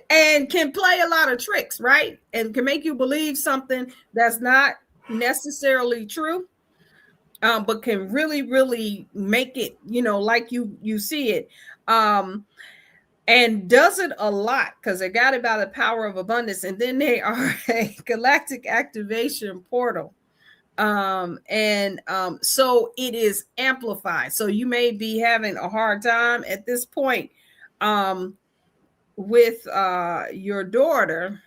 and can play a lot of tricks, right? And can make you believe something that's not necessarily true, but can really, really make it, like you see it. And does it a lot because they got it by the power of abundance, and then they are a galactic activation portal. So it is amplified. So you may be having a hard time at this point with your daughter.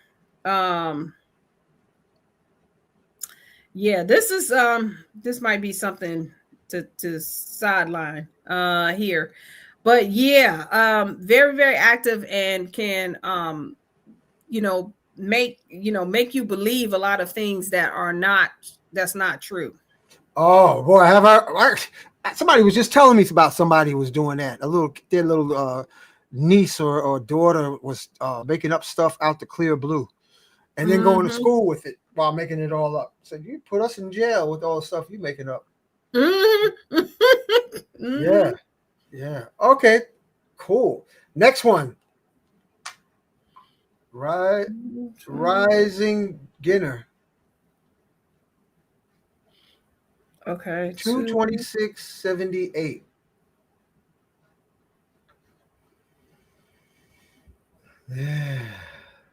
Yeah, this might be something to sideline here. But yeah, very very active, and can make you believe a lot of things that's not true. Oh boy, somebody was just telling me about somebody who was doing that. Their little niece or daughter was making up stuff out the clear blue, and then going to Mm-hmm. school with it while making it all up. So you put us in jail with all the stuff you making up. Mm-hmm. Yeah, Mm-hmm. yeah. Okay, cool. Next one. Right, rising Ginner. Okay, 22678. Yeah.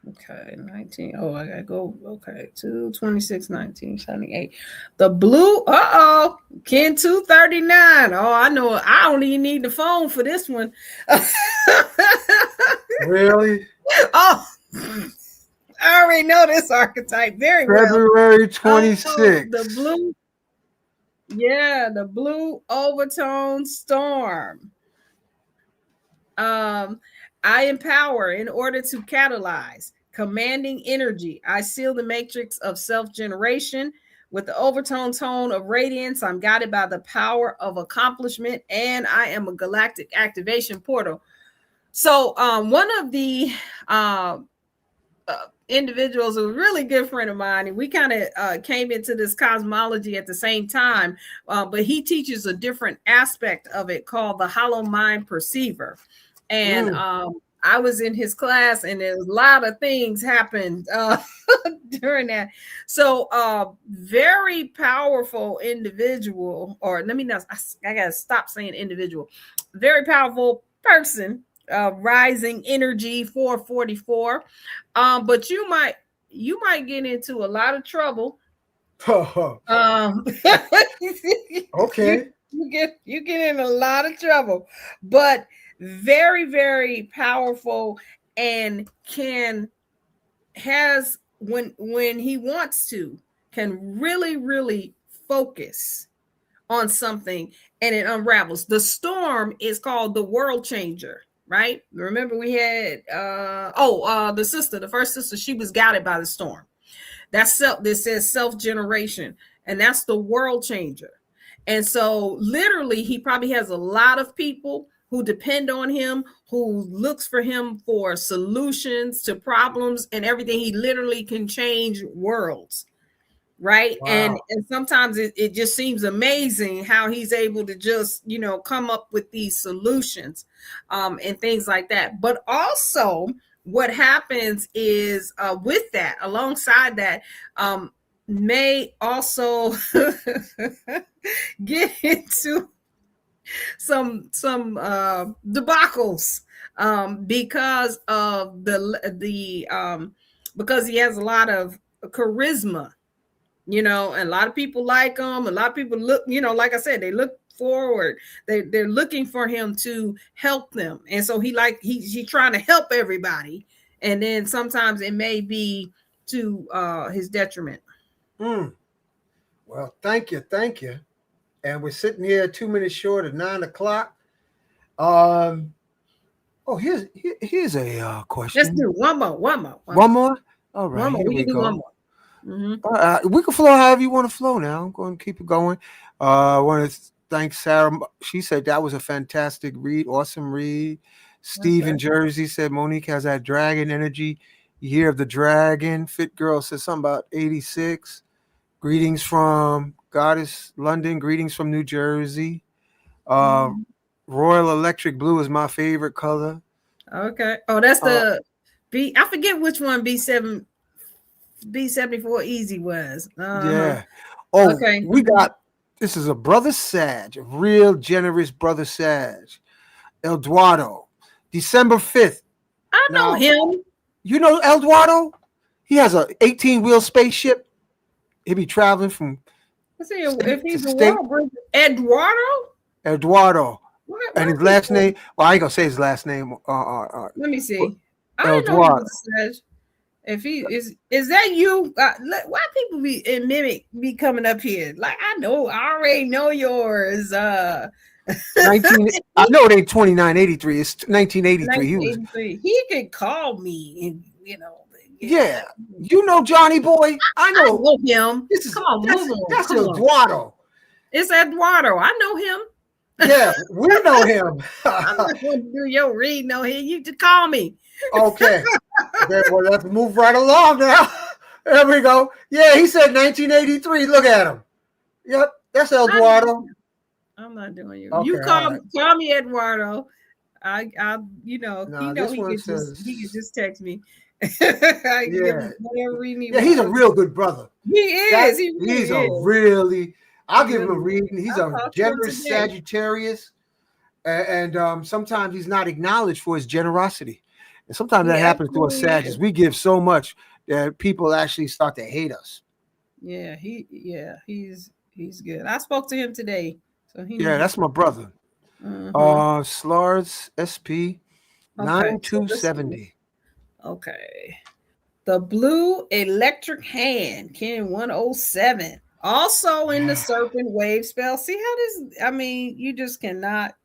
okay, 19. Oh, I gotta go. Okay, 2/26/1978. The blue, Ken 239. Oh, I know. I don't even need the phone for this one. Really? Oh, I already know this archetype very well. February Oh, 26th. the blue, yeah, the blue overtone storm. I empower in order to catalyze, commanding energy. I seal the matrix of self-generation with the overtone tone of radiance. I'm guided by the power of accomplishment, and I am a galactic activation portal. So one of the individuals, a really good friend of mine, and we kind of came into this cosmology at the same time, but he teaches a different aspect of it called the hollow mind perceiver. And I was in his class, and there's a lot of things happened during that. So very powerful individual, or let me not, I gotta stop saying individual, very powerful person, rising energy 444. But you might get into a lot of trouble. Okay. You get in a lot of trouble, but very very powerful, and has when he wants to, can really really focus on something, and it unravels. The storm is called the world changer, right? Remember we had the first sister, she was guided by the storm. This says self-generation, and that's the world changer. And so literally he probably has a lot of people who depend on him, who looks for him for solutions to problems and everything. He literally can change worlds. right? Wow. And sometimes it just seems amazing how he's able to just, you know, come up with these solutions, and things like that. But also what happens is, with that, alongside that, may also get into some debacles, because of the because he has a lot of charisma, you know, and a lot of people like him. A lot of people look, you know, like I said, they look forward. They're looking for him to help them, and so he's trying to help everybody, and then sometimes it may be to his detriment. Mm. Well, thank you. And we're sitting here 2 minutes short of 9 o'clock. Um. Oh, here's a Let's question. do one One more, more. All right, one more. here We we can do one go. more. Hmm. We can flow however you want to flow. Now I'm going to keep it going. I want to thank Sarah. She said that was a fantastic read, awesome read. Steve Okay. in Jersey said Monique has that dragon energy. Year of the Dragon. Fit Girl said something about 86. Greetings from Goddess London. Greetings from New Jersey. Uh, Mhm. Royal Electric Blue is my favorite color. Okay. Oh, that's Uh, the B. I forget which one B74 Easy was. Uh-huh. yeah. Oh, Okay. we got this is a brother Sag, a real generous brother Sag. Eduardo, December 5th. I know Now, him. you know Eduardo? He has a 18-wheel spaceship. He'll be traveling from Let's see state if to he's a state. water breather. Eduardo? Eduardo. And Why his last people? name, well, I ain't gonna say his last name. Let me But see. I didn't know he Eduardo. was a Sag. If he is that you? Why people be and mimic be coming up here? Like I already know yours. 19 I know it ain't 2983. It's 1983. He was 1983. He could call me, and yeah, yeah. You know Johnny Boy? I I know know him. this is Come on, move on. that's Come on. Eduardo. It's Eduardo. I know him. Yeah, we know him. I'm not going to do your reading on here. You just call me. Okay. Okay, well, let's move right along now. There we go. Yeah, he said 1983. Look at him. Yep, that's Eduardo. I'm not doing you. Okay, You all right. call me Eduardo. He Now know this one he could says, just text me. I can give yeah, him whatever reading he yeah, he's a wants. real good brother. He That is. He he's really a is. really, He I'll give him a really is. reading. He's I'll a talk to him generous today. Sagittarius, and sometimes he's not acknowledged for his generosity. And sometimes that He happens to us absolutely Sagittarius. is. We give so much that people actually start to hate us. He's good. I spoke to him today, so he Yeah, needs to that's come. my brother. Uh-huh. Slars SP Okay, so this 9270. okay. The blue electric hand, Ken 107. Also in the Yeah. serpent wave spell. See how this, I mean, you just cannot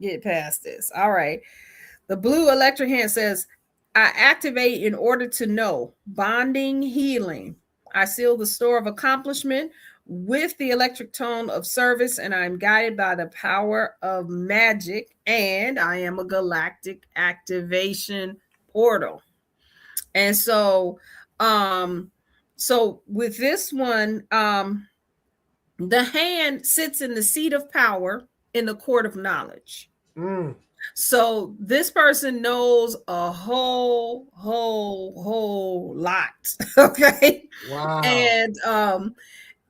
get past this. All right. The blue electric hand says, I activate in order to know, bonding, healing. I seal the store of accomplishment with the electric tone of service, and I'm guided by the power of magic, and I am a galactic activation portal. And um, so with this one, the hand sits in the seat of power in the court of knowledge. Mm, So this person knows a whole lot. Okay. wow.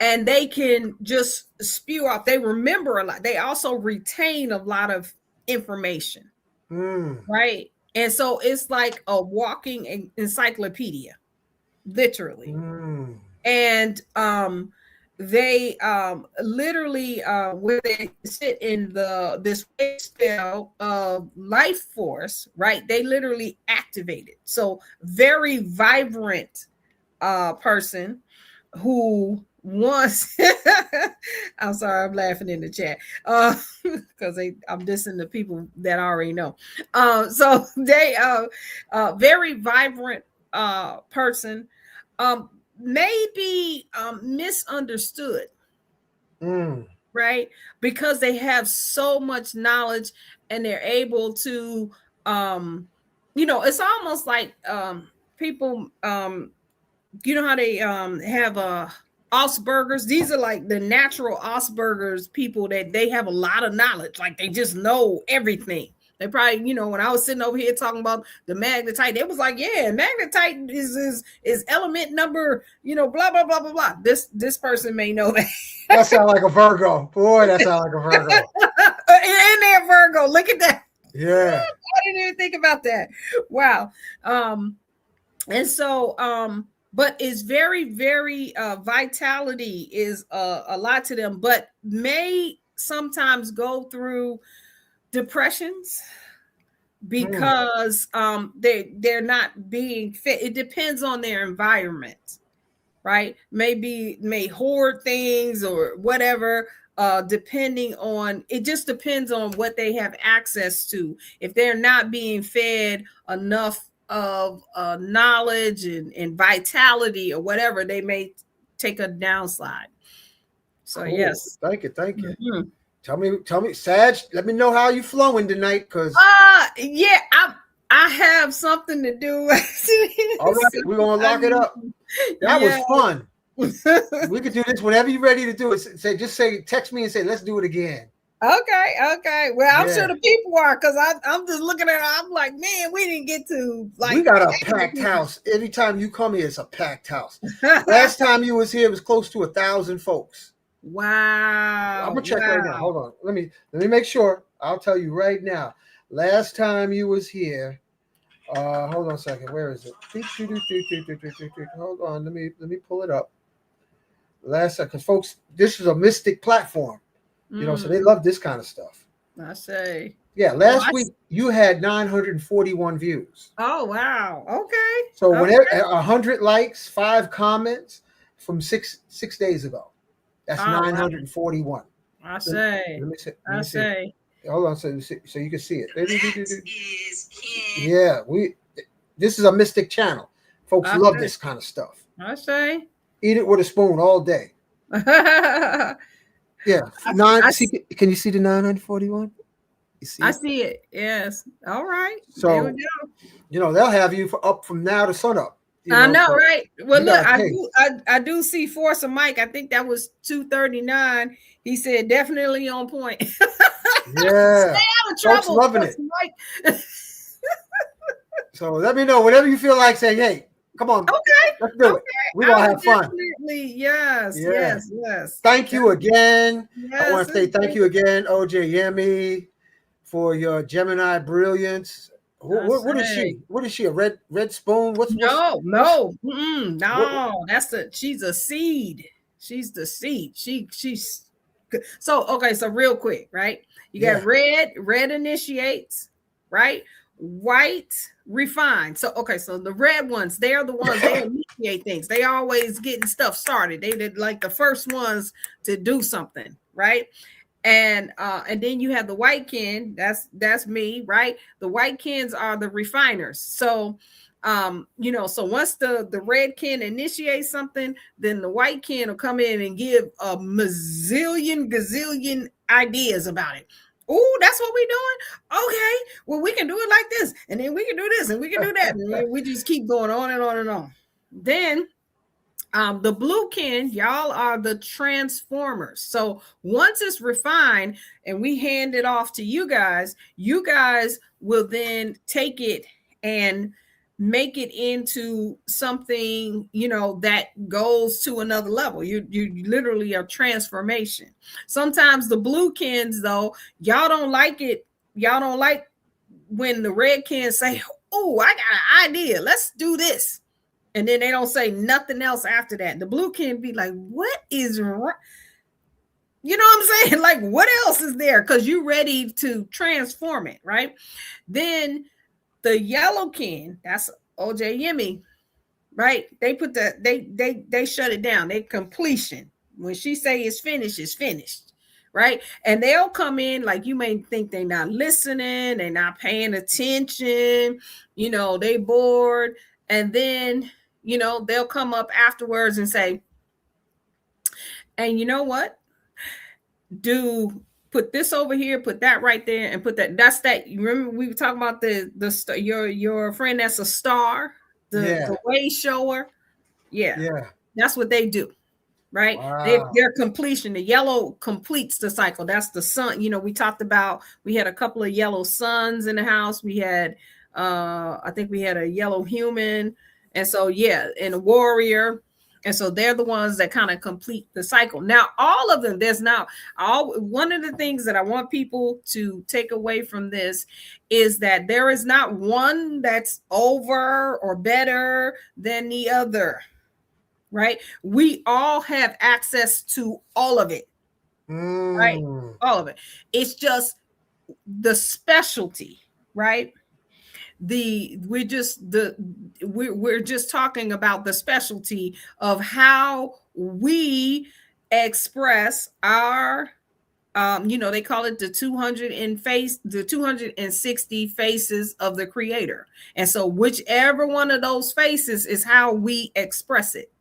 And they can just spew out. They remember a lot. They also retain a lot of information, Mm, right? And so it's like a walking encyclopedia, literally. mm, And they literally where they sit in this wave spell of life force, right? They literally activate it. So very vibrant person who wants I'm sorry, I'm laughing in the chat because I'm dissing the people that I already know. So they very vibrant person, um may be misunderstood, mm, right? Because they have so much knowledge and they're able to it's almost like people you know how they have Asperger's. These are like the natural Asperger's people that they have a lot of knowledge. Like they just know everything. They probably, you know, when I was sitting over here talking about the magnetite, they was like, yeah, magnetite is element number, you know, blah, blah, blah, blah, blah. This person may know that. That sounds like a Virgo. Boy, that sounds like a Virgo. In there, Virgo. Look at that. Yeah. I didn't even think about that. Wow. And so but it's very, very vitality is a lot to them, but may sometimes go through depressions because they're not being fit. It depends on their environment, right? May hoard things or whatever, depending on, it just depends on what they have access to. If they're not being fed enough of knowledge and vitality or whatever, they may take a downslide. So Cool. yes. Thank you. Mm-hmm. Tell me, Sag, let me know how you flowing tonight, because yeah, I have something to do. all right, we're gonna lock it up. That was fun. We could do this whenever you're ready to do it. Text me and say, let's do it again. Okay. Well, I'm sure the people are, because I'm just looking at it. I'm like, man, we didn't get to like. We got a packed house. Every time you come here, it's a packed house. Last time you was here, it was close to 1,000 folks. Wow. I'm gonna check right now. Hold on. Let me make sure. I'll tell you right now. Last time you was here, hold on a second. Where is it? Hold on. Let me pull it up. Last second, because folks, this is a mystic platform. You know, so they love this kind of stuff. I say. Yeah, last week you had 941 views. Oh wow. Okay. So whenever 100 likes, 5 comments from six days ago. That's 941. I say. Let me see. Hold on, so you can see it. Yeah, this is a mystic channel. Folks love this kind of stuff. I say. Eat it with a spoon all day. Yeah. Can you see the 941? You see I see it. Yes. All right. So there we go. You know, they'll have you up from now to sunup. I know, right? Well, look, I do see Force of Mike. I think that was 239. He said definitely on point. Yeah. Stay out of trouble, folks loving Force it. Mike. So let me know whenever you feel like saying, hey, come on. Okay. Let's do it. We're going to have fun. Definitely. Yes. Thank you again. Yes, I want to say thank you again, OJ Yemi, for your Gemini brilliance. What is she? What is she? A red spoon? No. She's a seed. She's the seed. She's so okay. So real quick, right? You got red initiates, right? White refine. So the red ones, they're the ones they initiate things. They always getting stuff started. They did like the first ones to do something, right? And then you have the white kin. That's me, right? The white kins are the refiners. So so once the red kin initiates something, then the white kin will come in and give a gazillion ideas about it. Oh, that's what we're doing. Okay, well, we can do it like this, and then we can do this, and we can do that. And we just keep going on and on and on. Then the blue kin, y'all are the transformers. So once it's refined and we hand it off to you guys will then take it and make it into something, that goes to another level. You literally are transformation. Sometimes the blue kins, though, y'all don't like it. Y'all don't like when the red kins say, oh, I got an idea. Let's do this. And then they don't say nothing else after that. The blue kin be like, what is wrong? You know what I'm saying? Like, what else is there? Because you're ready to transform it, right? Then the yellow kin, that's OJ Yemi, right? They put they shut it down. They completion. When she say it's finished, right? And they'll come in like you may think they're not listening, they're not paying attention, they bored. And then, they'll come up afterwards and say, and you know what? Put this over here, put that right there, and put that. That's that. You remember we were talking about the your friend that's a star, the way shower. Yeah. That's what they do. right? Wow. Their completion, the yellow completes the cycle. That's the sun. You know, we talked about, we had a couple of yellow suns in the house. We had, I think we had a yellow human. And so, yeah, and a warrior. And so they're the ones that kind of complete the cycle. Now, all of them, there's now one of the things that I want people to take away from this is that there is not one that's over or better than the other. Right? We all have access to all of it. Right? All of it. It's just the specialty, right? We're just talking about the specialty of how we express our they call it the 260 faces of the creator. And so whichever one of those faces is how we express it.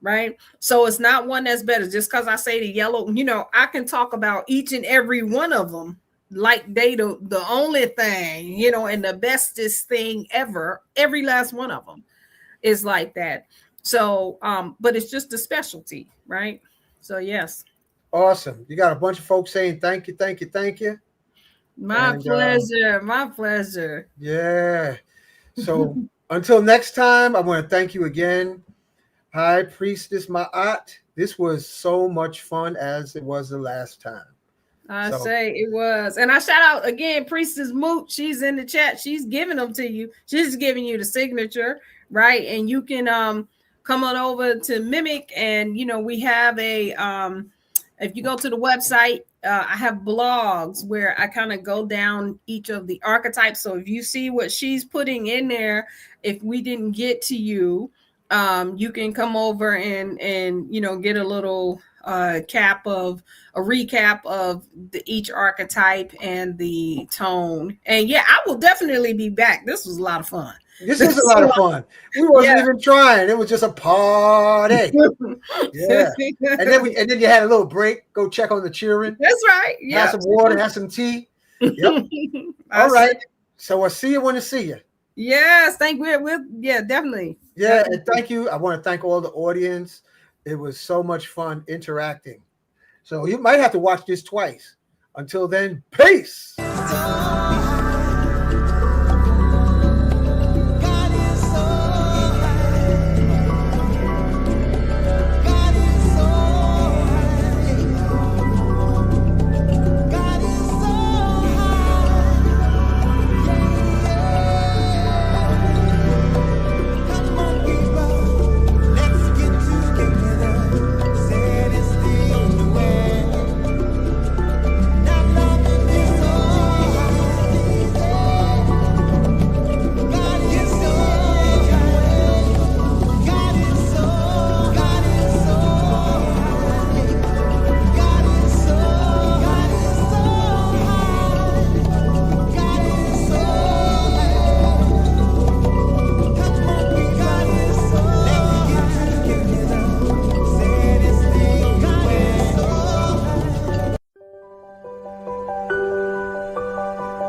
Right. So it's not one that's better. Just because I say the yellow, I can talk about each and every one of them like they the only thing, and the bestest thing ever. Every last one of them is like that. So, but it's just a specialty, right? So, yes. Awesome. You got a bunch of folks saying thank you, thank you, thank you. My pleasure. My pleasure. Yeah. So until next time, I want to thank you again, High Priestess Maat. This was so much fun as it was the last time. I say it was. And I shout out again, Priestess Moot. She's in the chat. She's giving them to you. She's giving you the signature, right? And you can come on over to Mimic. And, we have if you go to the website, I have blogs where I kind of go down each of the archetypes. So if you see what she's putting in there, if we didn't get to you, you can come over and get a little recap of each archetype and the tone. And yeah, I will definitely be back. This was a lot of fun. This was a lot of fun. We wasn't even trying. It was just a party. Yeah. And then you had a little break. Go check on the children. That's right. Yeah. Have some water, have some tea. Yep. All right. So I'll see you when I see you. Yes. Yeah, definitely. Yeah, and thank you. I want to thank all the audience. It was so much fun interacting. So you might have to watch this twice. Until then, peace.